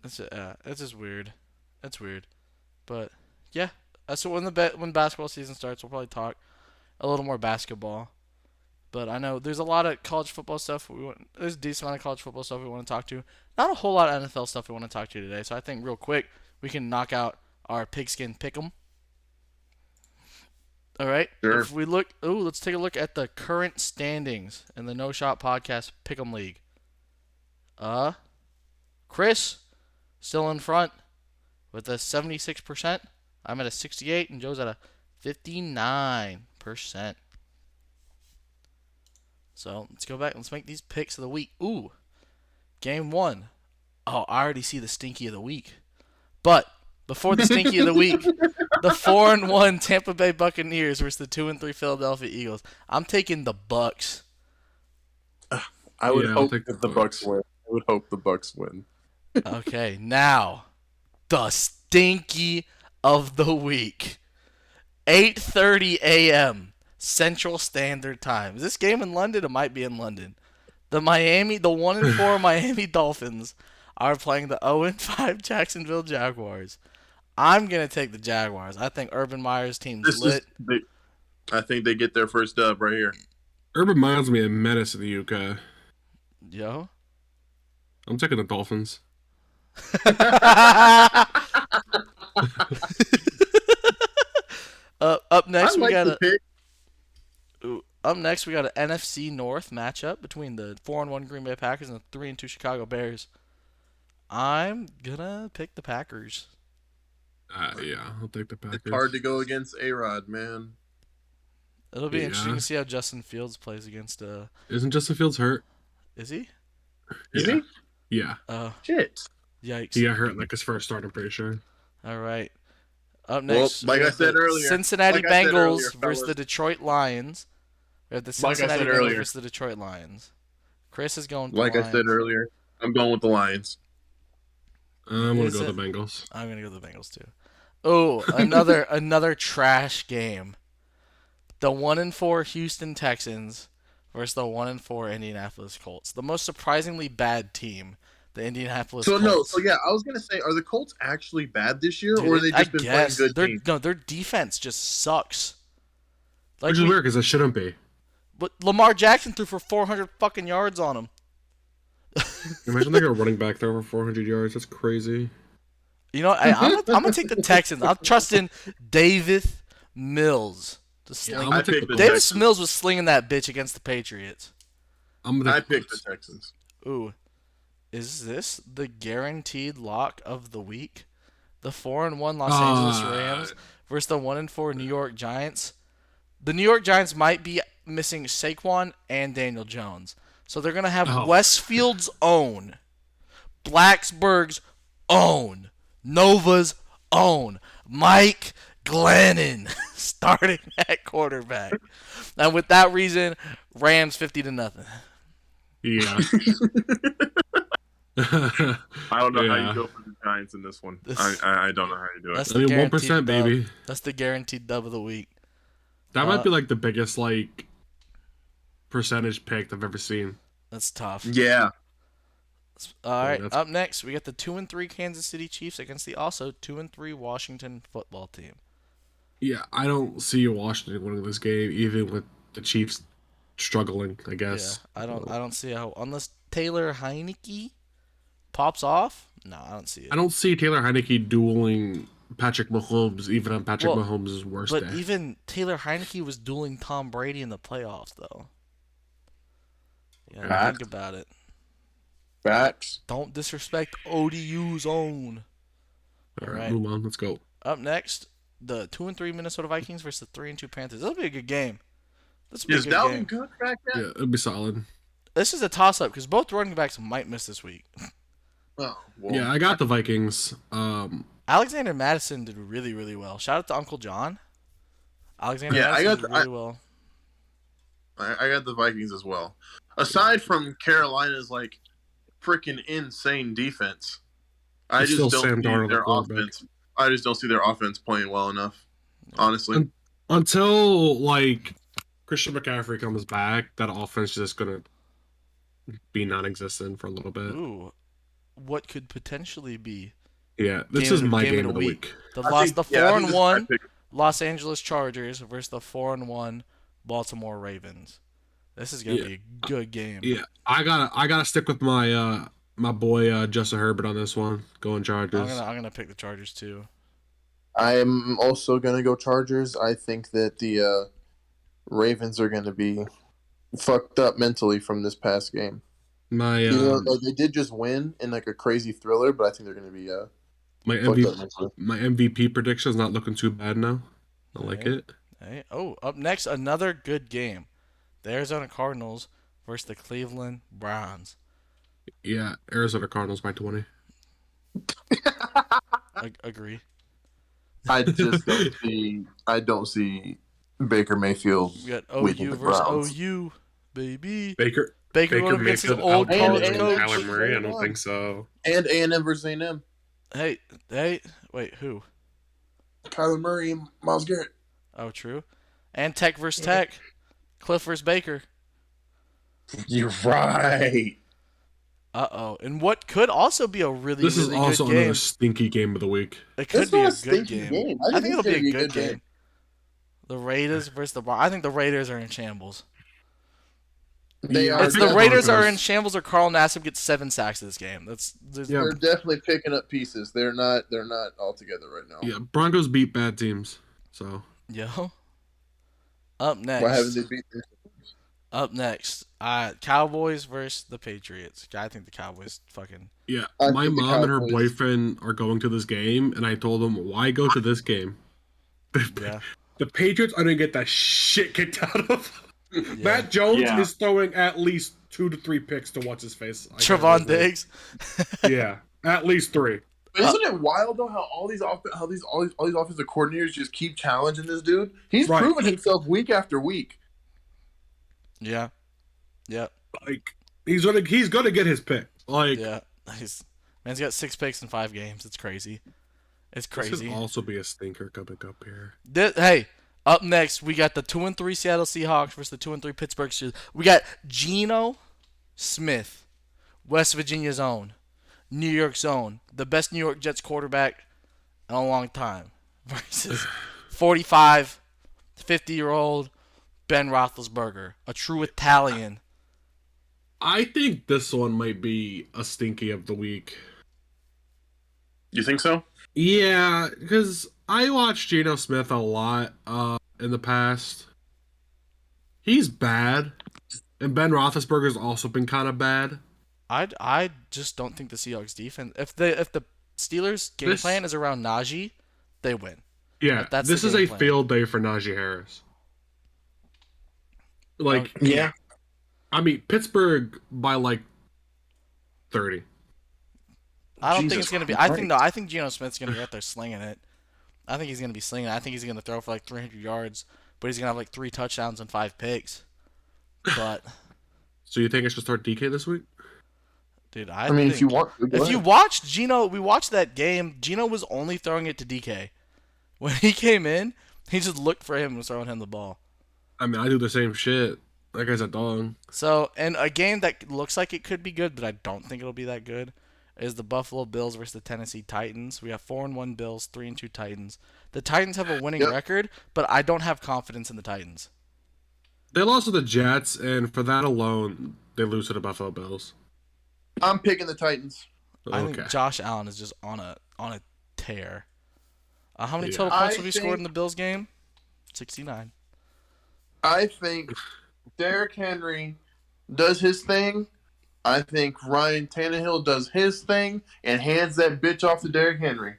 it's just weird. It's weird, but yeah. So when basketball season starts, we'll probably talk a little more basketball. But I know there's a lot of college football stuff. There's a decent amount of college football stuff we want to talk to. Not a whole lot of NFL stuff we want to talk to today. So I think real quick we can knock out our pigskin pick'em. All right. Sure. If we look, let's take a look at the current standings in the No Shot Podcast Pick'em League. Chris still in front with a 76%. I'm at a 68, and Joe's at a 59%. So let's go back. Let's make these picks of the week. Ooh, game one. Oh, I already see the stinky of the week. But before the stinky of the week, the 4-1 Tampa Bay Buccaneers versus the 2-3 Philadelphia Eagles. I'm taking the Bucks. I would hope take that the Bucks win. I would hope the Bucks win. Okay, now the stinky of the week. 8:30 a.m. Central Standard Time. Is this game in London? It might be in London. The 1-4 Miami Dolphins are playing the 0-5 Jacksonville Jaguars. I'm gonna take the Jaguars. I think Urban Meyer's team's lit. I think they get their first dub right here. Urban Meyer's gonna be a menace in the UK. Yo. I'm taking the Dolphins. Up next, I like the pick. Up next, we got an NFC North matchup between the 4-1 Green Bay Packers and the 3-2 Chicago Bears. I'm gonna pick the Packers. Yeah, I'll take the Packers. It's hard to go against A-Rod, man. It'll be interesting to see how Justin Fields plays against. Isn't Justin Fields hurt? Is he? Is Yeah. he? Yeah. Shit. Yikes. He got hurt like his first start, I'm pretty sure. All right. Up Well, next, like we I have said the earlier, Cincinnati like I said earlier, Bengals versus the fellas. Detroit Lions. We have the Like I Cincinnati said Bengals earlier. versus the Detroit Lions. Chris is going with Like the I said Lions. earlier, I'm going with the Lions. I'm gonna Is go it? the Bengals. I'm gonna go with the Bengals too. Oh, another trash game. The 1-4 Houston Texans versus the 1-4 Indianapolis Colts. The most surprisingly bad team, the Indianapolis Colts. I was gonna say, are the Colts actually bad this year, Dude, or have they I just been playing guess good teams? their defense just sucks. Like Which is weird because it shouldn't be. But Lamar Jackson threw for 400 fucking yards on him. Imagine like a running back throw for 400 yards. That's crazy. You know, I'm gonna take the Texans. I'm trusting Davis Mills to Yeah, sling. I'm gonna take picked the the Davis Texans. Mills was slinging that bitch against the Patriots. I'm gonna I take the picked the Colts. Texans. Ooh, is this the guaranteed lock of the week? The 4-1 Los Angeles Rams versus the 1-4 New York Giants. The New York Giants might be missing Saquon and Daniel Jones, so they're gonna have Westfield's own, Blacksburg's own, Nova's own Mike Glennon starting at quarterback. And with that reason, Rams 50-0. Yeah. I don't know how you go for the Giants in this one. I don't know how you do it. That's I the mean, 1%, guaranteed dub. baby. That's the guaranteed dub of the week. That might be like the biggest like percentage pick I've ever seen. That's tough. Yeah. All right. Up next, we got the 2-3 Kansas City Chiefs against the also 2-3 Washington football team. Yeah, I don't see Washington winning this game, even with the Chiefs struggling. I guess. Yeah, I don't see how unless Taylor Heineke pops off. No, I don't see it. I don't see Taylor Heineke dueling Patrick Mahomes, even on Patrick Mahomes' worst day. But even Taylor Heineke was dueling Tom Brady in the playoffs, though. Yeah, think about it. Facts. Don't disrespect ODU's own. All right, move on. Let's go. Up next, the 2-3 Minnesota Vikings versus the 3-2 Panthers. That'll be a good game. Is Dalvin Cook back yet? Yeah, it'll be solid. This is a toss-up because both running backs might miss this week. Oh, well. Yeah, I got the Vikings. Alexander Madison did really, really well. Shout out to Uncle John. Alexander Madison did really well. I got the Vikings as well. Aside from Carolina's like freaking insane defense, I just don't see their offense. I just don't see their offense playing well enough. Honestly, until like Christian McCaffrey comes back, that offense is just gonna be non-existent for a little bit. Ooh, what could potentially be? Yeah, this is my game of the week. The 4-1 Los Angeles Chargers versus the 4-1 Baltimore Ravens. This is gonna be a good game. Yeah, I gotta stick with my my boy Justin Herbert on this one. Going Chargers. I'm gonna pick the Chargers too. I'm also gonna go Chargers. I think that the Ravens are gonna be fucked up mentally from this past game. My they did just win in like a crazy thriller, but I think they're gonna be my MVP prediction is not looking too bad now. I like it. Hey. Oh, up next, another good game. The Arizona Cardinals versus the Cleveland Browns. Yeah, Arizona Cardinals by 20. Agree. I just don't see. I don't see Baker Mayfield. We got OU versus OU, baby. Baker going against his old college coach. Kyler Murray. I don't think so. And A&M versus A&M. Hey, wait, who? Kyler Murray and Myles Garrett. Oh, true. And Tech versus Tech. Cliff versus Baker. You're right. Uh-oh. And what could also be a really, this really good game. This is also another stinky game of the week. It could be a good game. I think it'll be a good game. The Raiders versus the Broncos. I think the Raiders are in shambles. It's the Raiders are in shambles or Carl Nassib gets 7 sacks this game. They're definitely picking up pieces. They're not all together right now. Yeah, Broncos beat bad teams. So Yo. Up next. Why haven't they beat them? Up next, Cowboys versus the Patriots. I think the Cowboys fucking. Yeah, my mom and her boyfriend are going to this game, and I told them, why go to this game? Yeah. The Patriots are going to get that shit kicked out of them. Yeah. Matt Jones Yeah. is throwing at least 2 to 3 picks to what's his face. Trevon Diggs. Yeah, at least 3. Isn't it wild though how all these offensive coordinators just keep challenging this dude? He's Right. proven himself week after week. Yeah. Yep. Like he's gonna get his pick. Like Yeah. Man's got 6 picks in 5 games. It's crazy. It's this crazy. could also be a stinker coming up here. Hey, up next we got the 2-3 Seattle Seahawks versus the 2-3 Pittsburgh Steelers. We got Geno Smith, West Virginia's own, New York's own, the best New York Jets quarterback in a long time, versus 45, 50-year-old Ben Roethlisberger, a true Italian. I think this one might be a stinky of the week. You think so? Yeah, because I watched Geno Smith a lot in the past. He's bad, and Ben Roethlisberger's also been kind of bad. I just don't think the Seahawks defense. If the Steelers game plan is around Najee, they win. Yeah, That's this the is a game plan. field day for Najee Harris. Like, Yeah. I mean, Pittsburgh by like 30. I don't think Jesus it's gonna be. Christ. I think Geno Smith's gonna be out there slinging it. I think he's gonna be slinging it. I think he's gonna throw for like 300 yards, but he's gonna have like 3 touchdowns and 5 picks. But So you think I should start DK this week? dude, I mean, if you want, if you watched Geno, we watched that game. Geno was only throwing it to DK. When he came in, he just looked for him and was throwing him the ball. I mean, I do the same shit. That guy's a dog. So, and a game that looks like it could be good, but I don't think it'll be that good, is the Buffalo Bills versus the Tennessee Titans. We have 4-1 Bills, 3-2 Titans. The Titans have a winning record, but I don't have confidence in the Titans. They lost to the Jets, and for that alone, they lose to the Buffalo Bills. I'm picking the Titans. I Okay. think Josh Allen is just on a tear. How many Yeah. total points I have we scored in think- the Bills game? 69. I think Derrick Henry does his thing. I think Ryan Tannehill does his thing and hands that bitch off to Derrick Henry.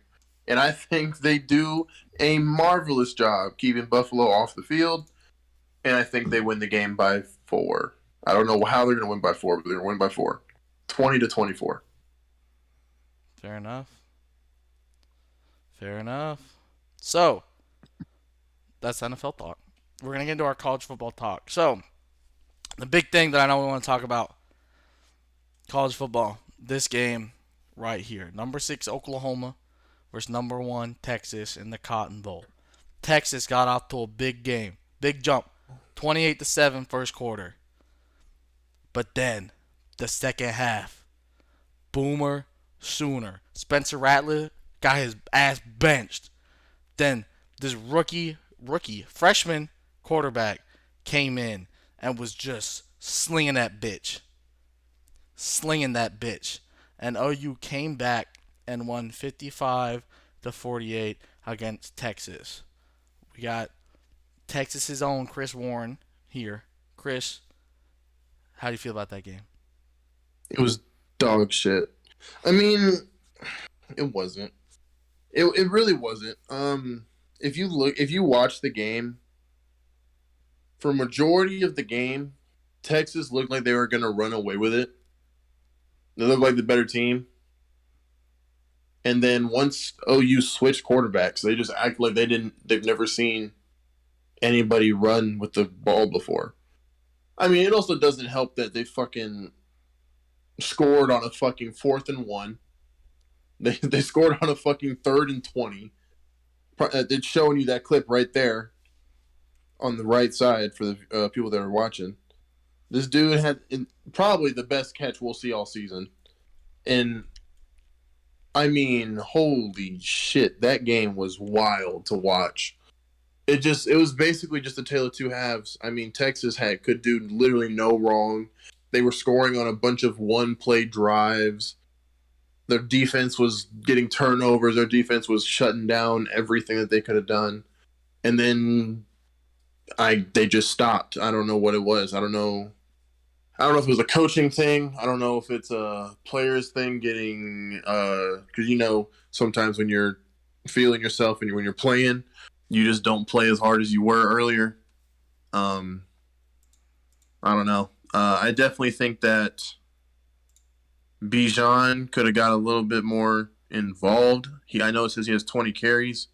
And I think they do a marvelous job keeping Buffalo off the field. And I think they win the game by 4. I don't know how they're going to win by 4, but they're going to win by 4. 20-24. Fair enough. Fair enough. So, that's NFL talk. We're going to get into our college football talk. So, the big thing that I know we want to talk about, college football, this game right here. Number 6 Oklahoma versus number 1 Texas in the Cotton Bowl. Texas got off to a big game. Big jump. 28-7 first quarter. But then, the second half, Boomer Sooner. Spencer Rattler got his ass benched. Then this freshman quarterback came in and was just slinging that bitch. And OU came back and won 55-48 against Texas. We got Texas's own Chris Warren here. Chris, how do you feel about that game? It was dog shit. I mean, it wasn't. It really wasn't. If you watch the game, for majority of the game, Texas looked like they were gonna run away with it. They looked like the better team. And then once OU switched quarterbacks, they just act like they've never seen anybody run with the ball before. I mean, it also doesn't help that they fucking scored on a fucking 4th and 1. They scored on a fucking 3rd and 20. It's showing you that clip right there on the right side for the people that are watching. This dude had probably the best catch we'll see all season. And, I mean, holy shit, that game was wild to watch. It was basically just a tale of two halves. I mean, Texas could do literally no wrong. They were scoring on a bunch of one-play drives. Their defense was getting turnovers. Their defense was shutting down everything that they could have done. And then they just stopped. I don't know what it was. I don't know if it was a coaching thing. I don't know if it's a players thing getting because sometimes when you're feeling yourself and when you're playing, you just don't play as hard as you were earlier. I don't know. I definitely think that Bijan could have got a little bit more involved. I know it says he has 20 carries,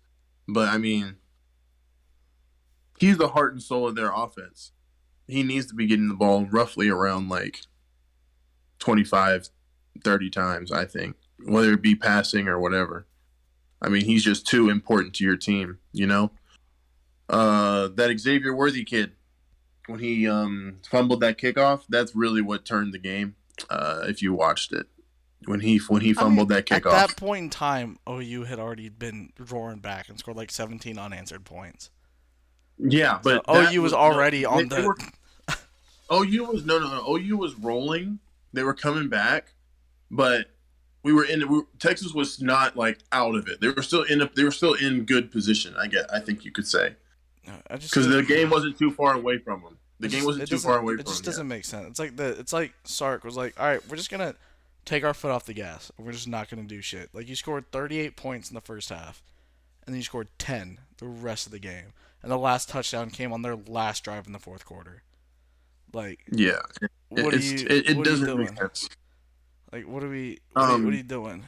but I mean, he's the heart and soul of their offense. He needs to be getting the ball roughly around like 25, 30 times, I think, whether it be passing or whatever. I mean, he's just too important to your team, you know? That Xavier Worthy kid, when he fumbled that kickoff, that's really what turned the game. If you watched it, when he I mean, fumbled that at kickoff, that point in time, OU had already been roaring back and scored like 17 unanswered points. yeah, So but that OU was was no, already on they the. were OU was no. OU was rolling. They were coming back, but Texas was not like out of it. They were still in. They were still in good position. I think you could say, I just because the game wasn't too far away from them. The game wasn't it too doesn't far away it from just them yet. doesn't make sense. It's like Sark was like, all right, we're just gonna take our foot off the gas. We're just not gonna do shit. Like you scored 38 points in the first half, and then you scored 10 the rest of the game, and the last touchdown came on their last drive in the fourth quarter. Like, Yeah, it what are you doesn't make doing? sense. Like, what are you Um, doing? it doesn't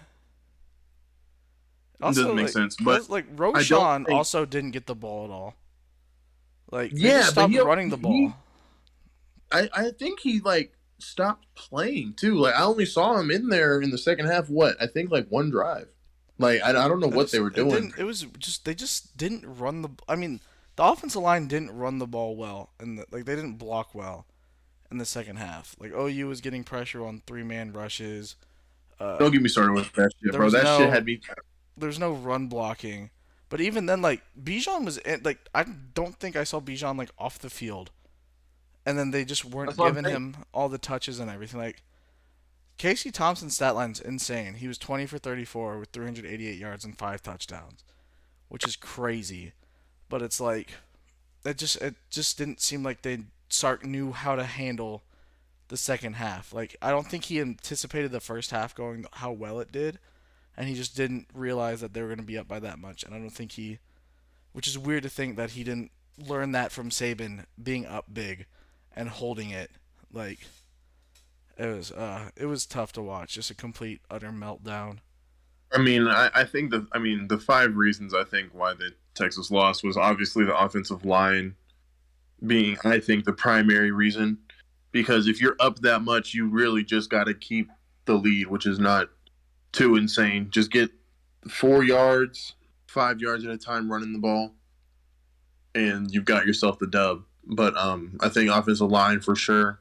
Also, make like, sense. But I don't Roshan think. also didn't get the ball at all. Like, they just Yeah, but stopped running the ball. I think he like stopped playing too. Like I only saw him in there in the second half. What I think like one drive. Like I don't know what they were It doing. didn't. It was just they just didn't run the. I mean, the offensive line didn't run the ball well, and like they didn't block well in the second half. Like OU was getting pressure on 3-man rushes. Don't get me started with that shit, There bro. was That shit no had me. there's no run blocking. But even then, like Bijan was like I don't think I saw Bijan like off the field, and then they just weren't That's what I'm giving saying. him all the touches and everything. Like Casey Thompson's stat line's insane. He was 20 for 34 with 388 yards and 5 touchdowns, which is crazy. But it's like it just didn't seem like Sark knew how to handle the second half. Like I don't think he anticipated the first half going how well it did, and he just didn't realize that they were going to be up by that much. And I don't think which is weird to think that he didn't learn that from Saban being up big and holding it. Like it was tough to watch, just a complete utter meltdown. I mean, the five reasons I think why the Texas lost was obviously the offensive line being, I think, the primary reason. Because if you're up that much, you really just got to keep the lead, which is not too insane. Just get 4 yards, 5 yards at a time running the ball, and you've got yourself the dub. But I think offensive line for sure.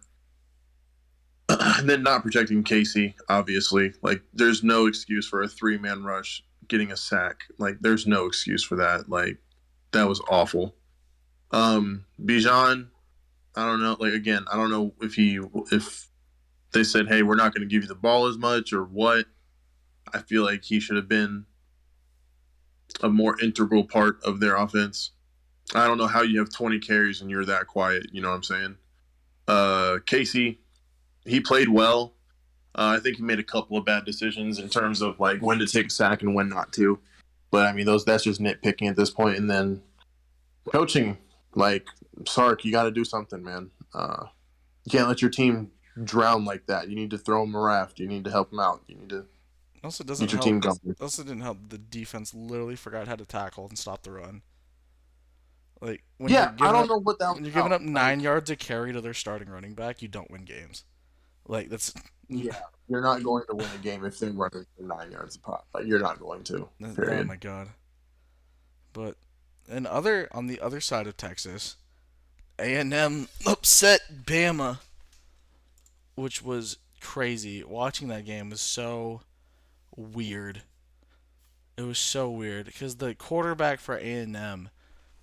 And then not protecting Casey, obviously. Like, there's no excuse for a 3-man rush getting a sack. Like, there's no excuse for that. Like, that was awful. Bijan, I don't know. Like, again, I don't know if they said, hey, we're not going to give you the ball as much or what. I feel like he should have been a more integral part of their offense. I don't know how you have 20 carries and you're that quiet. You know what I'm saying? Casey, he played well. I think he made a couple of bad decisions in terms of like when to take a sack and when not to. But I mean, that's just nitpicking at this point. And then coaching, like Sark, you got to do something, man. You can't let your team drown like that. You need to throw them a raft. You need to help them out. You need to Also doesn't get your help. team going. Also didn't help. The defense literally forgot how to tackle and stop the run. Like Yeah, I don't know what that was when you're giving about. up 9 yards a carry to their starting running back, you don't win games. Like that's Yeah, you're not going to win a game if they're running for 9 yards a pop. Like you're not going to. Period. oh my god. But on the other side of Texas, A&M upset Bama, which was crazy. Watching that game was so weird. It was so weird because the quarterback for A&M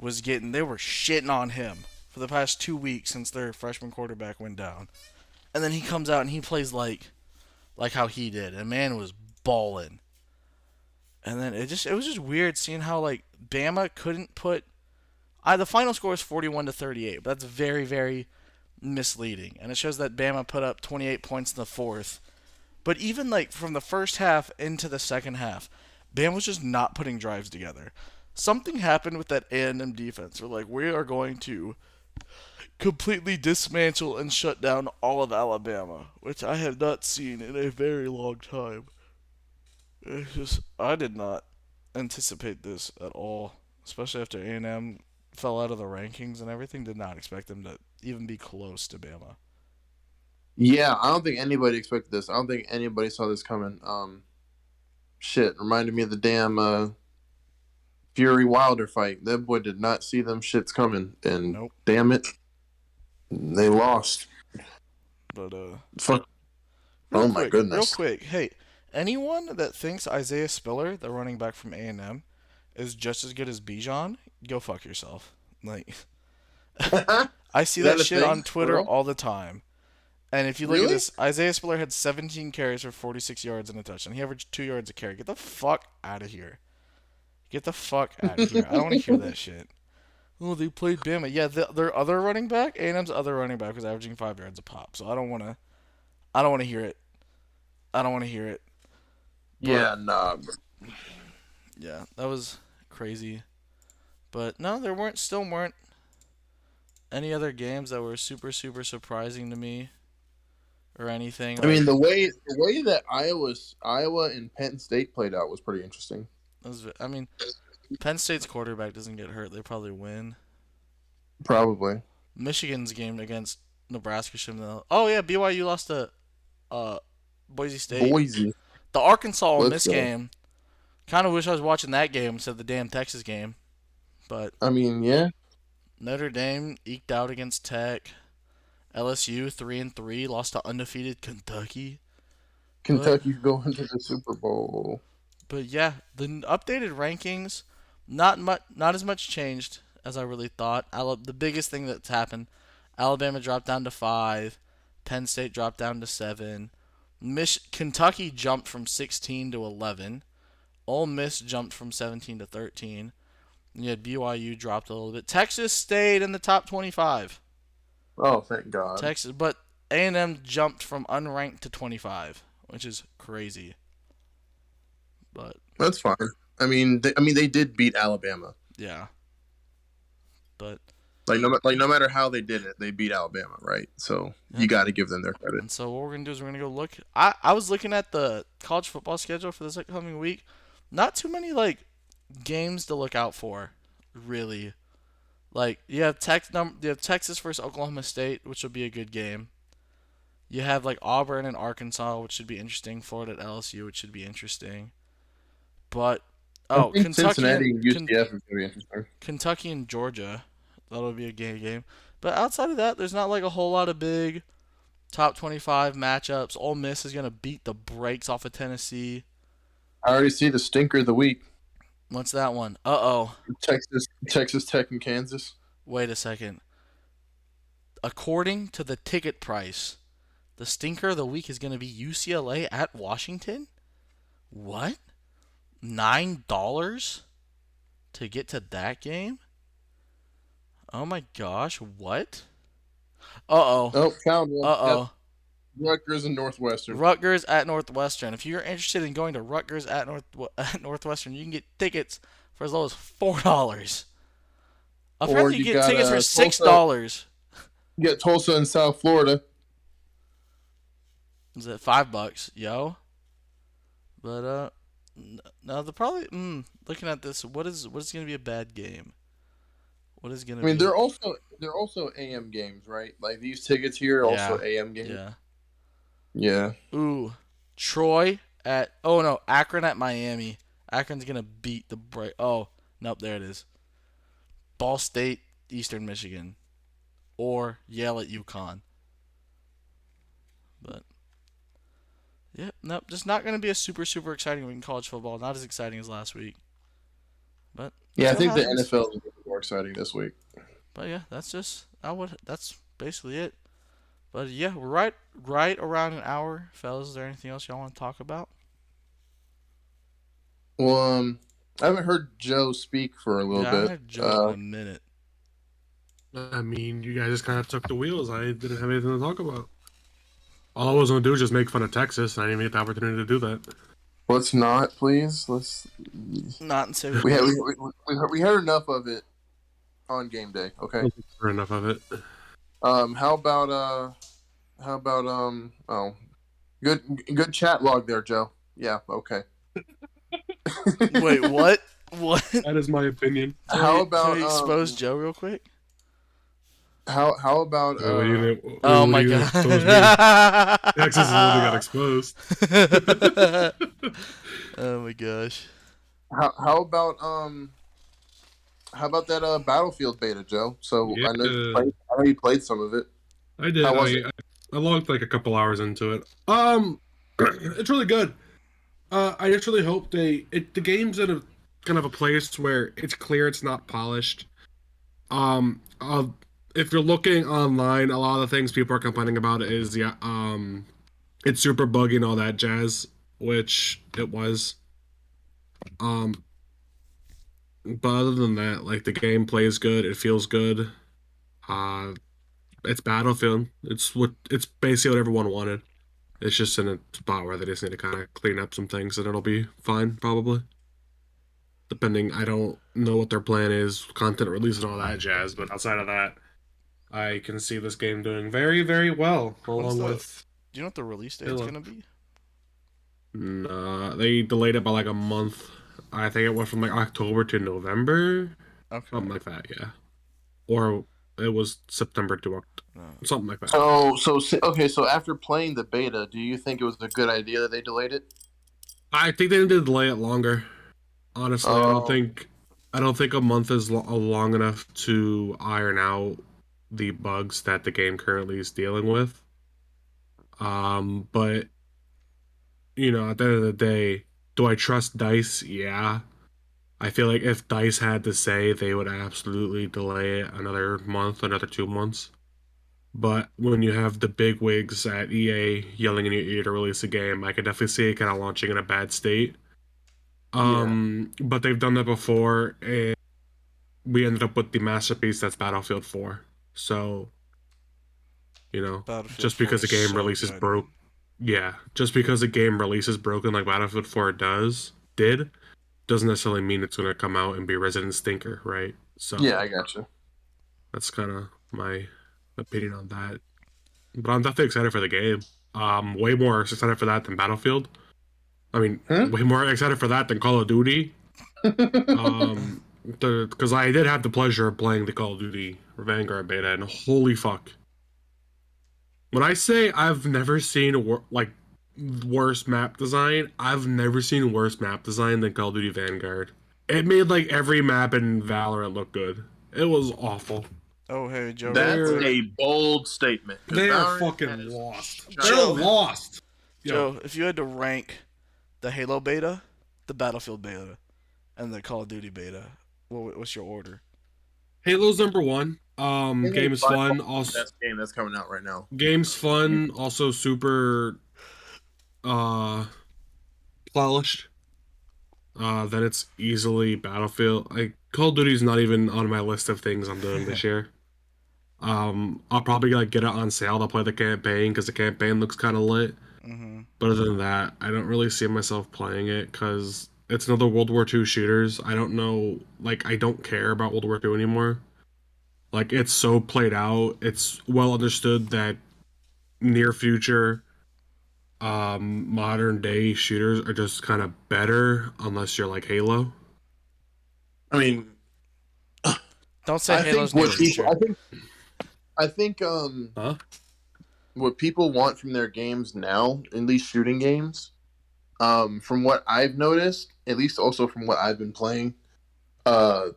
they were shitting on him for the past 2 weeks since their freshman quarterback went down. And then he comes out and he plays like how he did. And man was balling. And then it was just weird seeing how like Bama couldn't put the final score is 41-38, but that's very very misleading. And it shows that Bama put up 28 points in the fourth. But even like from the first half into the second half, Bama was just not putting drives together. Something happened with that A&M defense. We're like, we are going to completely dismantle and shut down all of Alabama, which I have not seen in a very long time. It's just, I did not anticipate this at all, especially after A&M fell out of the rankings and everything. Did not expect them to even be close to Bama. Yeah, I don't think anybody expected this. I don't think anybody saw this coming. Shit, reminded me of the damn Fury Wilder fight. That boy did not see them shits coming, and Nope. damn it, they lost. But Fuck. real Oh my quick, real goodness. quick. Hey, anyone that thinks Isaiah Spiller, the running back from A&M, is just as good as Bijan, go fuck yourself. Like, I see Is that that a shit thing? on For Twitter real? all the time. And if you look at Really? this, Isaiah Spiller had 17 carries for 46 yards and a touchdown. He averaged 2 yards a carry. Get the fuck out of here. Get the fuck out of here. I don't want to hear that shit. Oh, they played Bama. Yeah, their other running back, A&M's other running back, was averaging 5 yards a pop. So I don't want to. I don't want to hear it. I don't want to hear it. But Yeah, nah. yeah, that was crazy. But no, still weren't any other games that were super super surprising to me or anything. I Like, mean, the way that Iowa and Penn State played out was pretty interesting. I mean, Penn State's quarterback doesn't get hurt. They probably win. Probably. Michigan's game against Nebraska shouldn't have. Oh yeah, BYU lost to uh, Boise State. Boise. The Arkansas Ole Let's Miss go. game. Kind of wish I was watching that game instead of the damn Texas game. But I mean, yeah. Notre Dame eked out against Tech. LSU 3-3 lost to undefeated Kentucky. Kentucky's going to the Super Bowl. But yeah, the updated rankings, not as much changed as I really thought. The biggest thing that's happened, Alabama dropped down to 5, Penn State dropped down to 7, Kentucky jumped from 16 to 11, Ole Miss jumped from 17 to 13. And you had BYU dropped a little bit. Texas stayed in the top 25. Oh, thank God. But A&M jumped from unranked to 25, which is crazy. But That's fine. I mean, they did beat Alabama. yeah, but No matter how they did it, they beat Alabama, right? So you got to give them their credit. and so what we're gonna do is we're gonna go look. I was looking at the college football schedule for this upcoming week. Not too many like games to look out for, really. Like you have Texas versus Oklahoma State, which will be a good game. You have like Auburn and Arkansas, which should be interesting. Florida at LSU, which should be interesting. But I think Cincinnati and UCF is going to be interesting. Kentucky and Georgia, that'll be a game. But outside of that, there's not like a whole lot of big top 25 matchups. Ole Miss is gonna beat the brakes off of Tennessee. I already see the stinker of the week. What's that one? Uh-oh. Texas Tech and Kansas. Wait a second. According to the ticket price, the stinker of the week is going to be UCLA at Washington? What? $9 to get to that game? Oh my gosh, what? Uh-oh. Oh, found one. Uh-oh. Yep. Rutgers and Northwestern. Rutgers at Northwestern. If you're interested in going to Rutgers at Northwestern, you can get tickets for as low as $4. Apparently, you get tickets for $6. You get Tulsa in South Florida. Is it $5, yo? But no, looking at this, what is going to be a bad game? What is going to I mean, be? they're also AM games, right? Like these tickets here are also AM games. Yeah. Yeah. Ooh, Troy at Akron at Miami. Akron's gonna beat the break. Oh, nope, there it is. Ball State, Eastern Michigan, or Yale at UConn. But yeah, nope, just not gonna be a super super exciting week in college football. Not as exciting as last week. But Yeah, I think the NFL is more exciting this week. But yeah, that's basically it. But yeah, we're right around an hour, fellas. Is there anything else y'all want to talk about? Well, I haven't heard Joe speak for a little I haven't bit. heard Joe in a minute. I mean, you guys just kind of took the wheels. I didn't have anything to talk about. All I was going to do was just make fun of Texas, and I didn't even get the opportunity to do that. Let's not, please. Let's not and say we heard enough of it on game day. Okay, Heard enough of it. How about oh, good chat log there, Joe. Yeah, okay. Wait, what? What? That is my opinion. How Can about we expose Joe real quick? how about What do you think? Oh What do my you god. expose me? Texas is literally got exposed. Oh my gosh. how how about that Battlefield beta, Joe? So Yeah, I know you played some of it. I did. How was it? I logged like a couple hours into it. It's really good. I just really hope the game's in a kind of a place where it's clear it's not polished. Um, uh, if you're looking online, a lot of the things people are complaining about is it's super buggy and all that jazz, which it was. Um, but other than that, like the gameplay is good, it feels good. Uh, it's Battlefield. It's basically what everyone wanted. It's just in a spot where they just need to kind of clean up some things, and it'll be fine probably. Depending, I don't know what their plan is, content release and all that jazz. But outside of that, I can see this game doing very, very well, When's along the? with Do you know what the release date's Halo. gonna be? They delayed it by like a month. I think it went from like October to November, Okay. something like that. Yeah, or it was September to No. something like that. Okay, so after playing the beta, do you think it was a good idea that they delayed it? I think they need to delay it longer. Honestly, Oh, I don't think a month is long enough to iron out the bugs that the game currently is dealing with. But at the end of the day, do I trust Dice? Yeah. I feel like if Dice had to say, they would absolutely delay it another month, another 2 months. But when you have the big wigs at EA yelling in your ear to release a game, I could definitely see it kind of launching in a bad state. yeah. But they've done that before, and we ended up with the masterpiece that's Battlefield 4. So, Battlefield just 4 because a is game so releases good. broke, yeah, just because a game releases broken like Battlefield 4 doesn't necessarily mean it's going to come out and be Resident Stinker, right? Yeah, So I got you. that's kind of my opinion on that. But I'm definitely excited for the game. Way more excited for that than Battlefield. I mean, Huh? way more excited for that than Call of Duty. Because I did have the pleasure of playing the Call of Duty Vanguard beta, and holy fuck! When I say I've never seen worse map design, I've never seen worse map design than Call of Duty Vanguard. It made like every map in Valorant look good. It was awful. Oh hey Joe, real That's quick. They're a bold statement because they're Valorant fucking has lost. They're shined. Joe, lost. Yo, Joe, if you had to rank the Halo beta, the Battlefield beta, and the Call of Duty beta, what's your order? Halo's number one. Halo's Game's by far fun. the Also, best game that's coming out right now. game's fun. Also, super uh polished. Then it's easily Battlefield. Like Call of Duty's not even on my list of things I'm doing this year. I'll probably like get it on sale to play the campaign because the campaign looks kind of lit. Mm-hmm. But other than that, I don't really see myself playing it because it's another World War II shooters. I don't know, like I don't care about World War II anymore. Like it's so played out. It's well understood that near future, modern day shooters are just kind of better unless you're like Halo. I mean, Don't say I think Halo's near what people, future. I think, Huh? what people want from their games now, at least shooting games, from what I've noticed, at least also from what I've been playing, uh,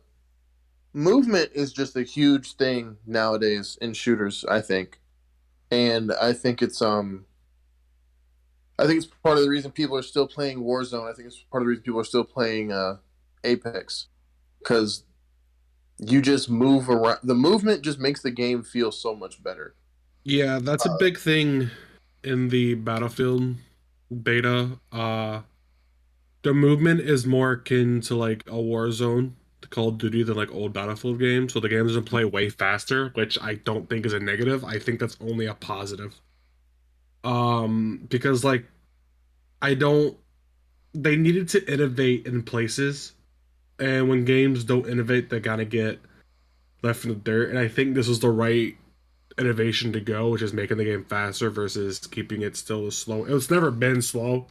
movement is just a huge thing nowadays in shooters. I think, and I think it's part of the reason people are still playing Warzone. I think it's part of the reason people are still playing Apex because you just move around. The movement just makes the game feel so much better. Yeah, that's a big thing in the Battlefield beta. The movement is more akin to like a Warzone, the Call of Duty, than like old Battlefield games. So the game doesn't play way faster, which I don't think is a negative. I think that's only a positive. Because like I don't. They needed to innovate in places, and when games don't innovate, they gotta get left in the dirt. And I think this is the right innovation to go, which is making the game faster versus keeping it still slow. It's never been slow,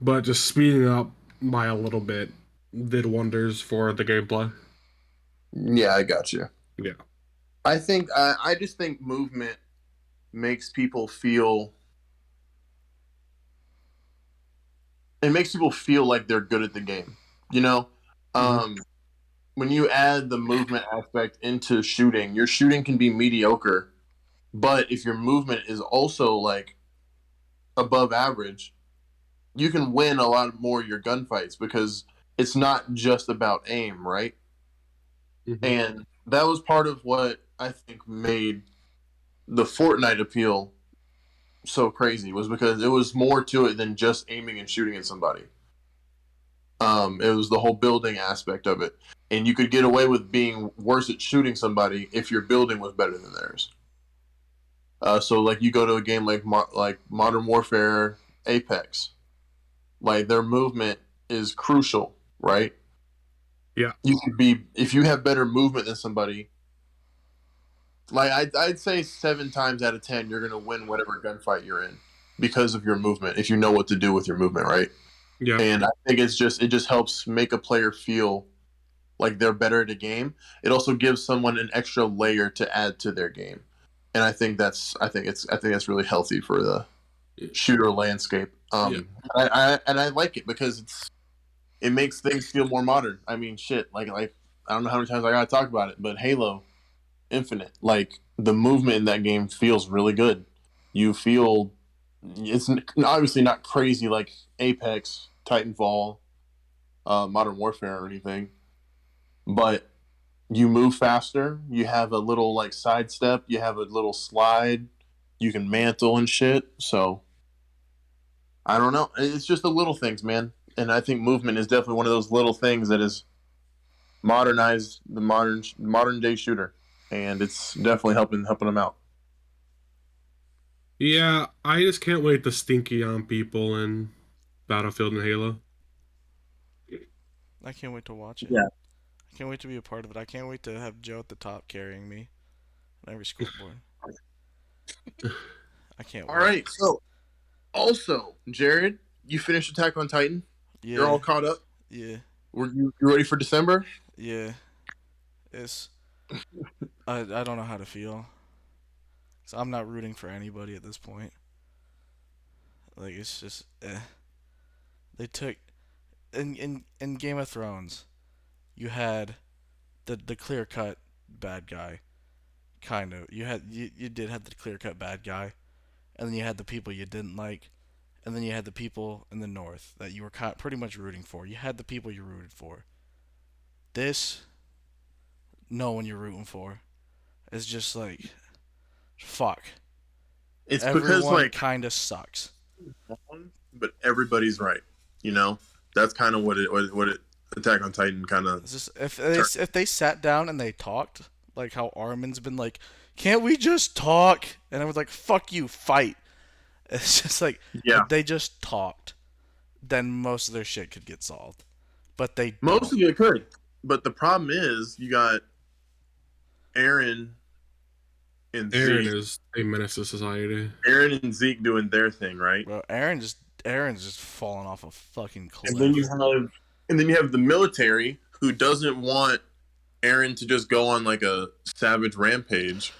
but just speeding it up by a little bit did wonders for the gameplay. Yeah, I got you. Yeah. I just think movement makes people feel. It makes people feel like they're good at the game. You know, when you add the movement aspect into shooting, your shooting can be mediocre, but if your movement is also like above average, you can win a lot more of your gunfights because it's not just about aim, right? Mm-hmm. And that was part of what I think made the Fortnite appeal so crazy, was because it was more to it than just aiming and shooting at somebody. It was the whole building aspect of it, and you could get away with being worse at shooting somebody if your building was better than theirs. So, like, you go to a game like Modern Warfare, Apex, like their movement is crucial, right? Yeah. You could be, if you have better movement than somebody, like I'd say 7 times out of 10 you're gonna win whatever gunfight you're in because of your movement. If you know what to do with your movement, right? Yeah. And I think it just helps make a player feel like they're better at a game. It also gives someone an extra layer to add to their game, and I think that's really healthy for the shooter landscape. I like it because it makes things feel more modern. I mean, shit, like I don't know how many times I gotta talk about it, but Halo Infinite, like the movement in that game feels really good. You feel it's obviously not crazy like Apex, Titanfall, Modern Warfare or anything, but you move faster. You have a little like sidestep. You have a little slide. You can mantle and shit. So I don't know. It's just the little things, man. And I think movement is definitely one of those little things that has modernized the modern day shooter, and it's definitely helping them out. Yeah, I just can't wait to stinky on people in Battlefield and Halo. I can't wait to watch it. Yeah. I can't wait to be a part of it. I can't wait to have Joe at the top carrying me on every scoreboard. I can't wait. All right. So, also, Jared, you finished Attack on Titan. Yeah. You're all caught up. Yeah. Were you ready for December? Yeah. It's. I don't know how to feel. So I'm not rooting for anybody at this point. Like it's just. They took in Game of Thrones. You had the clear cut bad guy. Kind of. You did have the clear cut bad guy, and then you had the people you didn't like, and then you had the people in the north that you were pretty much rooting for. You had the people you rooted for. This, no one you're rooting for. It's just like, fuck. It's Everyone because like kind of sucks. but everybody's right. You know, that's kind of what it Attack on Titan kind of. It's just if they sat down and they talked, like how Armin's been like, can't we just talk? And I was like, fuck you, fight. It's just like, Yeah. if they just talked, then most of their shit could get solved. But they Most of it could. But the problem is you got Aaron and Aaron Zeke. is a menace to society. Aaron and Zeke doing their thing, right? Bro, Aaron's just falling off a fucking cliff. And then you have the military who doesn't want Aaron to just go on like a savage rampage.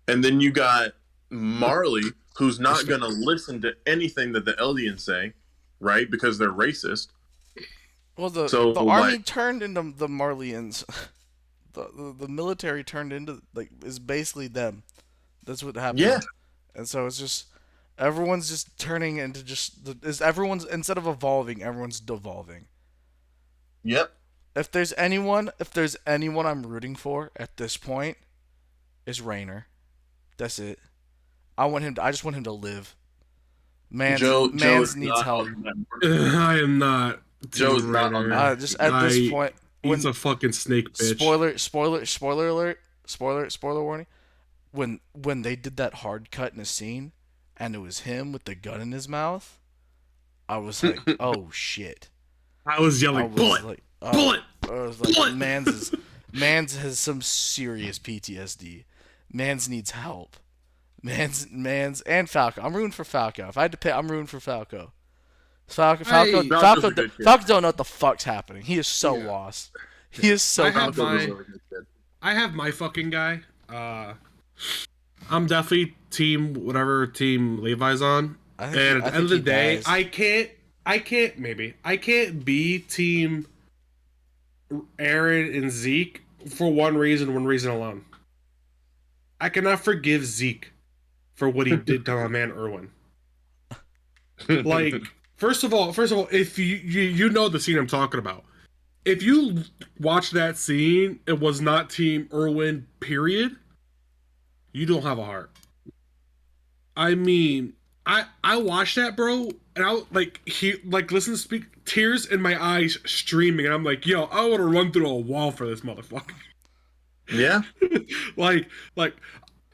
And then you got Marley, who's not going to listen to anything that the Eldians say, right? Because they're racist. Well, the army turned into the Marleyans. The military turned into, like, is basically them. That's what happened. Yeah. And so it's just, everyone's just turning into everyone's, instead of evolving, everyone's devolving. Yep. If there's anyone I'm rooting for at this point, it's Raynor. That's it. I just want him to live. Mans needs help. I am not. Joe's not on that. Just at this point, he's a fucking snake bitch. Spoiler alert. Spoiler warning. When they did that hard cut in a scene, and it was him with the gun in his mouth, I was like, oh shit. I was yelling, bullet, like, bullet. I was like, bullet. Mans has some serious PTSD. Mans needs help. Mans, and Falco. I'm rooting for Falco. If I had to pick, I'm rooting for Falco. Falco, Falco, I Falco's a good kid. Falco don't know what the fuck's happening. He is so Yeah. lost. He is so I have Falco's a confused. my really good kid. I have my fucking guy. I'm definitely team whatever team Levi's on. I And think at I the end think of the he day, dies. I can't be team Aaron and Zeke for one reason alone. I cannot forgive Zeke for what he did to my man Irwin. Like, first of all, if you know the scene I'm talking about. If you watch that scene, it was not Team Irwin, period. You don't have a heart. I mean, I watched that, bro, and I listen to speak, tears in my eyes streaming, and I'm like, yo, I would have run through a wall for this motherfucker. Yeah. like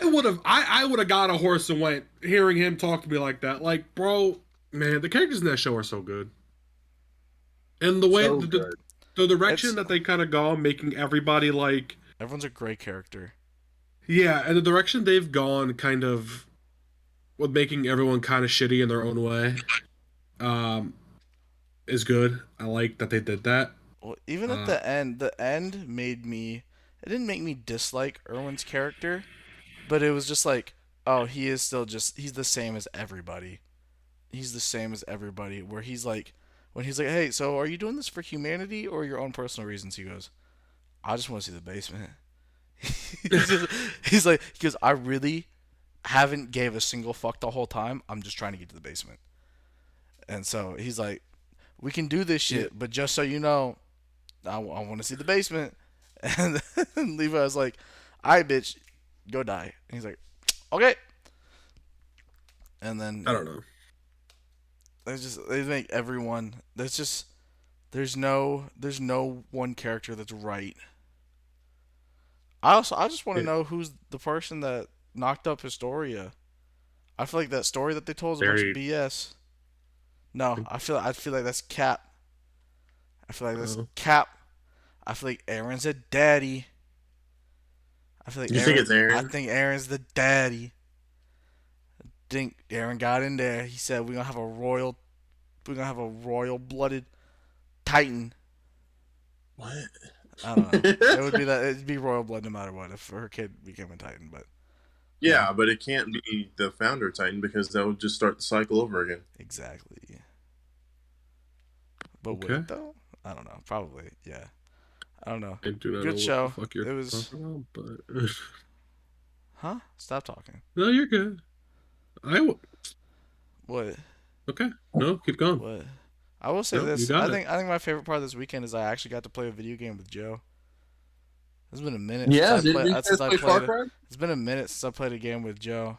I would have got a horse and went hearing him talk to me like that. Like, bro, man, the characters in that show are so good, and the way So good. the direction It's that they kind of gone, making everybody like, everyone's a great character. yeah, and the direction they've gone, kind of with making everyone kind of shitty in their own way, um, is good. I like that they did that. Well, even at Uh, the end made me. It didn't make me dislike Erwin's character, but it was just like, oh, he is still just he's the same as everybody. He's the same as everybody. Where he's like, when he's like, hey, so are you doing this for humanity or your own personal reasons? He goes, I just want to see the basement. He's like, he goes, I really haven't gave a single fuck the whole time. I'm just trying to get to the basement. And so he's like, we can do this yeah, shit, but just so you know, I want to see the basement. And then Levi's like, all right, bitch, go die. And he's like, okay. And then I don't know. they make everyone. There's no one character that's right. I just want to Yeah, know who's the person that knocked up Historia. I feel like that story that they told is a bunch of very. BS. No, I feel like that's Cap. I feel like that's Oh, Cap. I feel like Aaron's a daddy. You think it's I Aaron? think Aaron's the daddy. Think Aaron got in there. He said we're gonna have a royal blooded Titan. What? I don't know. It would be that it'd be royal blood no matter what if her kid became a Titan, but no, Yeah, but it can't be the founder Titan because that would just start the cycle over again. exactly. But would okay. it though? I don't know. Probably, yeah. I don't know. I do not know Good what the show. fuck you're It was, talking about, but huh? Stop talking. no, you're good. What? Okay. No, keep going. What? I will say No, you this. got it. I think my favorite part of this weekend is I actually got to play a video game with Joe. It's been a minute Yeah, did you guys play Far Cry? It's been a minute since I played a game with Joe.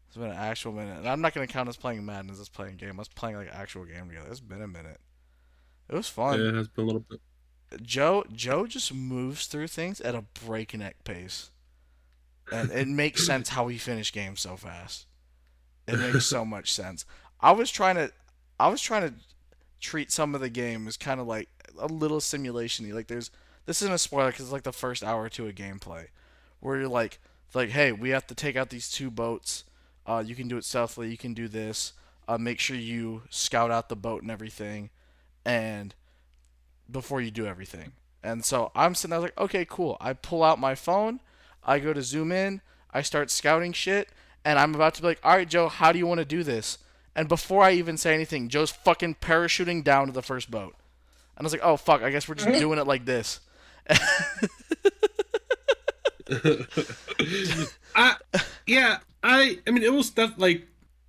It's been an actual minute, and I'm not gonna count us playing Madden as us playing a game. I was playing like an actual game together. It's been a minute. It was Yeah, fun. it has been a little bit. Joe just moves through things at a breakneck pace, and it makes sense how he finished games so fast. It makes so much sense. I was trying to, I was trying to treat some of the game as kind of like a little simulation-y. Like this isn't a spoiler because it's like the first hour or two of gameplay, where you're like, hey, we have to take out these two boats. You can do it stealthily. You can do this. Make sure you scout out the boat and everything, and before you do everything. And so I'm sitting there like, okay, cool. I pull out my phone. I go to zoom in. I start scouting shit, and I'm about to be like, all right, Joe, how do you want to do this? And before I even say anything, Joe's fucking parachuting down to the first boat. And I was like, oh, fuck, I guess we're just doing it like this. I yeah, I mean it was stuff like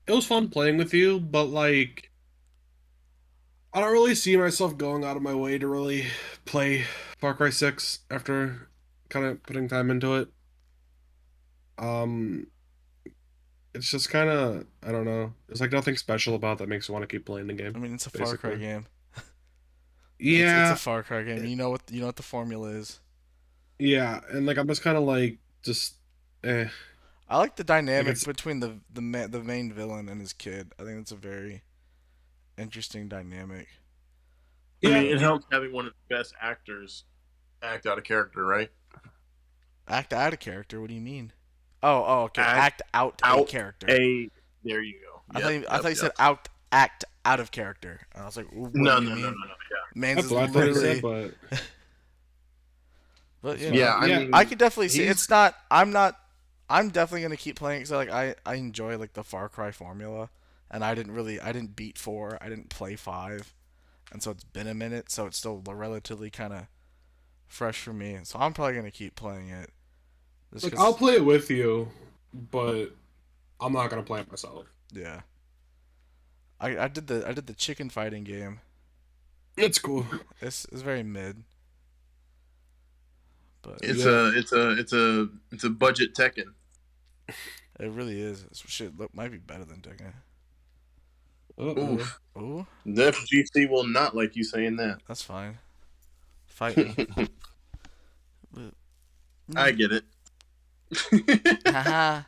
it was fun playing with you, but like I don't really see myself going out of my way to really play Far Cry 6 after kind of putting time into it. Um it's just kind of I don't know. There's like nothing special about that makes you want to keep playing the I game, mean, it's a Far Cry basically. game. It's a Yeah, Far Cry game. You know what the formula is. yeah, and like I'm just kind of like just eh. I like the Like dynamic it's between the main villain and his kid. I think it's a very interesting dynamic. I yeah, mean, it helps having one of the best actors act out a character, right? Act out of character. What do you mean? Okay. Act Act out a out character. a. There you go. I thought you said act out of character. And I was like, what do you mean? Yeah. Man's That's is what I thought he said, literally. but But you Yeah, know, I yeah. mean, I could definitely see. he's It's not. I'm not. I'm definitely gonna keep playing because I enjoy like the Far Cry formula, and I didn't beat 4. I didn't play 5, and so it's been a minute. So it's still relatively kind of fresh for me. So I'm probably gonna keep playing it. Just Like I'll because, play it with you, but I'm not gonna play it myself. yeah. I did the chicken fighting game. It's cool. It's very mid, but Yeah. it's a budget Tekken. it really is. Shit, look, might be better than Tekken. Uh-oh. Oof. Ooh, The FGC will not like you saying that. that's fine. Fight me. But, I get it. haha.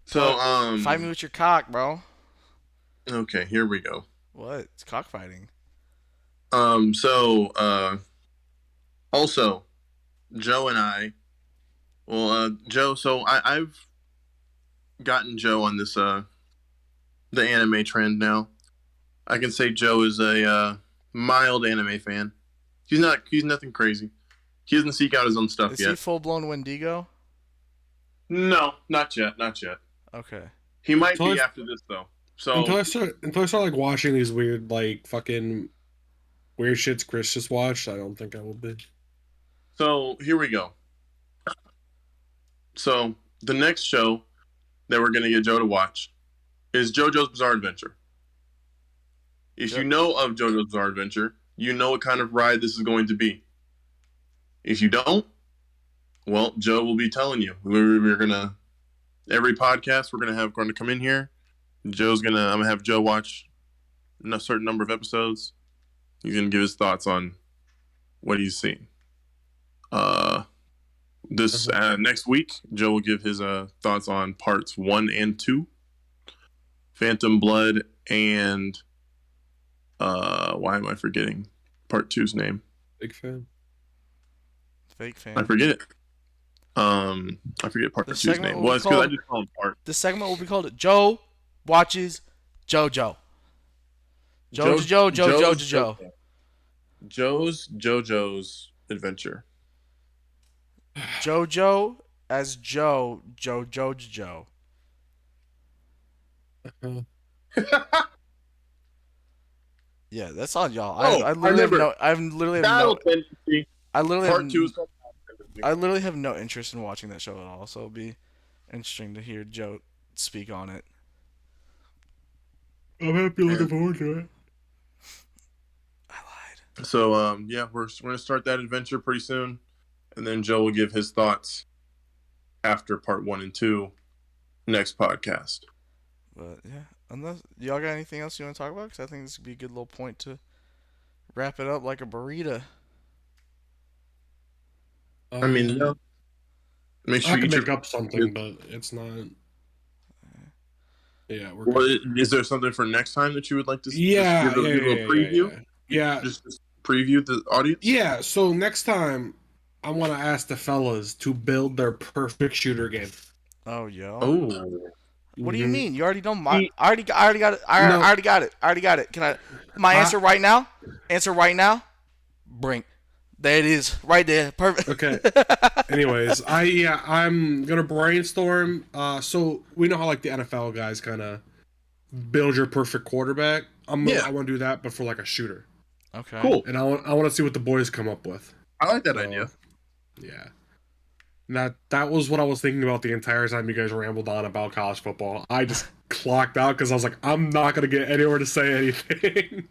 So Fight me with your cock, bro. okay, here we go. What? It's cockfighting. So also Joe and I, Joe. So I've gotten Joe on this the anime trend now. I can say Joe is a mild anime fan. He's nothing crazy. He doesn't seek out his own stuff Is yet. he full blown Wendigo? No, not yet, not yet. Okay. He might So be after this though. So until I start like watching these weird like fucking weird shits Chris just watched, I don't think I will be. So here we go. So the next show that we're gonna get Joe to watch is JoJo's Bizarre Adventure. If you know of JoJo's Bizarre Adventure, you know what kind of ride this is going to be. If you don't, well, Joe will be telling you. We're gonna every podcast we're gonna come in here. I'm gonna have Joe watch a certain number of episodes. He's gonna give his thoughts on what he's seen. This next week, Joe will give his thoughts on parts 1 and 2, Phantom Blood, and why am I forgetting part 2's name? Big fan. Fake fan. I forget it. I forget part 2's name. Well, it's because I just call him part. The segment will be called Joe Watches Jojo. Jojo. JoJo's Adventure. Jojo as Jojo. Yeah, that's on y'all. I literally have no interest in watching that show at all. So it'll be interesting to hear Joe speak on it. I'm happy, looking forward to it. I lied. So yeah, we're gonna start that adventure pretty soon, and then Joe will give his thoughts after part 1 and 2 next podcast. But yeah, unless y'all got anything else you want to talk about, because I think this would be a good little point to wrap it up like a burrito. I mean, no. Make sure I you can eat make your. up something, but it's not. Yeah, we're. Well, is there something for next time that you would like to? Yeah, give a preview. Yeah. Just preview the audience. Yeah. So next time, I want to ask the fellas to build their perfect shooter game. Oh, yo. Oh. What do you mean? You already know my. I already got it. I already got it. Can I? My answer right now. Answer right now. Brink. There it is, right there. Perfect. Okay. Anyways, I'm gonna brainstorm. So we know how like the NFL guys kind of build your perfect quarterback. I want to do that, but for like a shooter. Okay. Cool. And I want to see what the boys come up with. I like that idea. Yeah. That was what I was thinking about the entire time you guys rambled on about college football. I just clocked out because I was like, I'm not gonna get anywhere to say anything.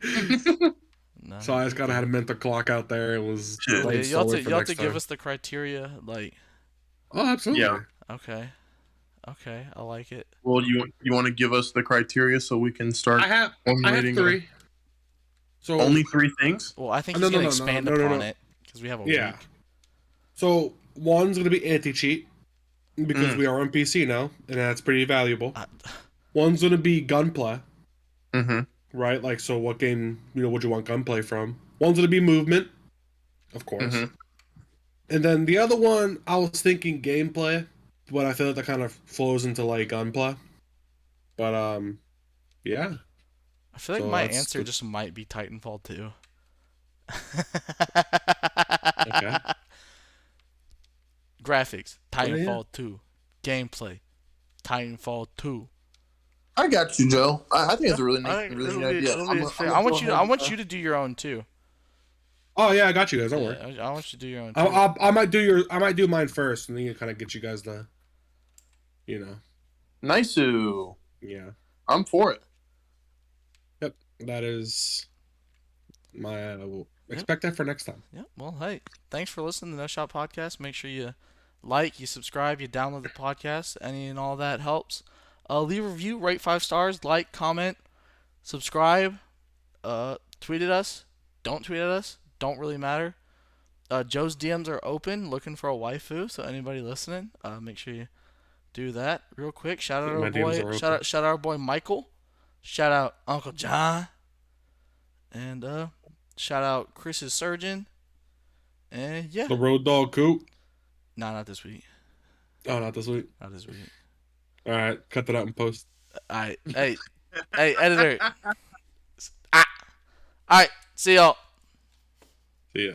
No, so I just kind of had a mental clock out there. It was. you have to give us the criteria, like. Oh, absolutely. Yeah. Okay, I like it. Well, you want to give us the criteria so we can start. I have 3. So only 3 things. Well, I think he's gonna expand upon it because we have a week. So one's gonna be anti-cheat because we are on PC now, and that's pretty valuable. One's gonna be gunplay. Mm-hmm. Right, like so. What game would you want gunplay from? One's gonna be movement, of course, and then the other one I was thinking gameplay, but I feel like that kind of flows into like gunplay. But yeah. I feel like So my that's answer just might be Titanfall 2. okay. Graphics, Oh yeah. Titanfall 2. Gameplay, Titanfall 2. I got you, Joe. I think Yeah, it's a really I neat, think really neat idea. it'll I'm be gonna, I'm fair. gonna go I ahead. want you to do your own too. Oh yeah, I got you guys. Don't worry. Yeah, I want you to do your own too. I might do your. I might do mine first, and then you kind of get you guys the. You know. Nice. Yeah. I'm for it. Yep. That is my. Yep. Expect that for next time. Yeah. Well, hey, thanks for listening to the No Shot Podcast. Make sure you like, you subscribe, you download the podcast. Any and all that helps. Leave a review, rate 5 stars, like, comment, subscribe. Tweet at us. Don't tweet at us. Don't really matter. Joe's DMs are open, looking for a waifu. So anybody listening, make sure you do that real quick. Shout out Yeah, our my DMs boy. are open. Shout out our boy Michael. Shout out Uncle John. And shout out Chris's surgeon. And yeah. The Road Dog Coop. Nah, not this week. Oh, not this week. Not this week. All right, cut that out and post. Alright. Hey, editor. Alright, see y'all. See ya.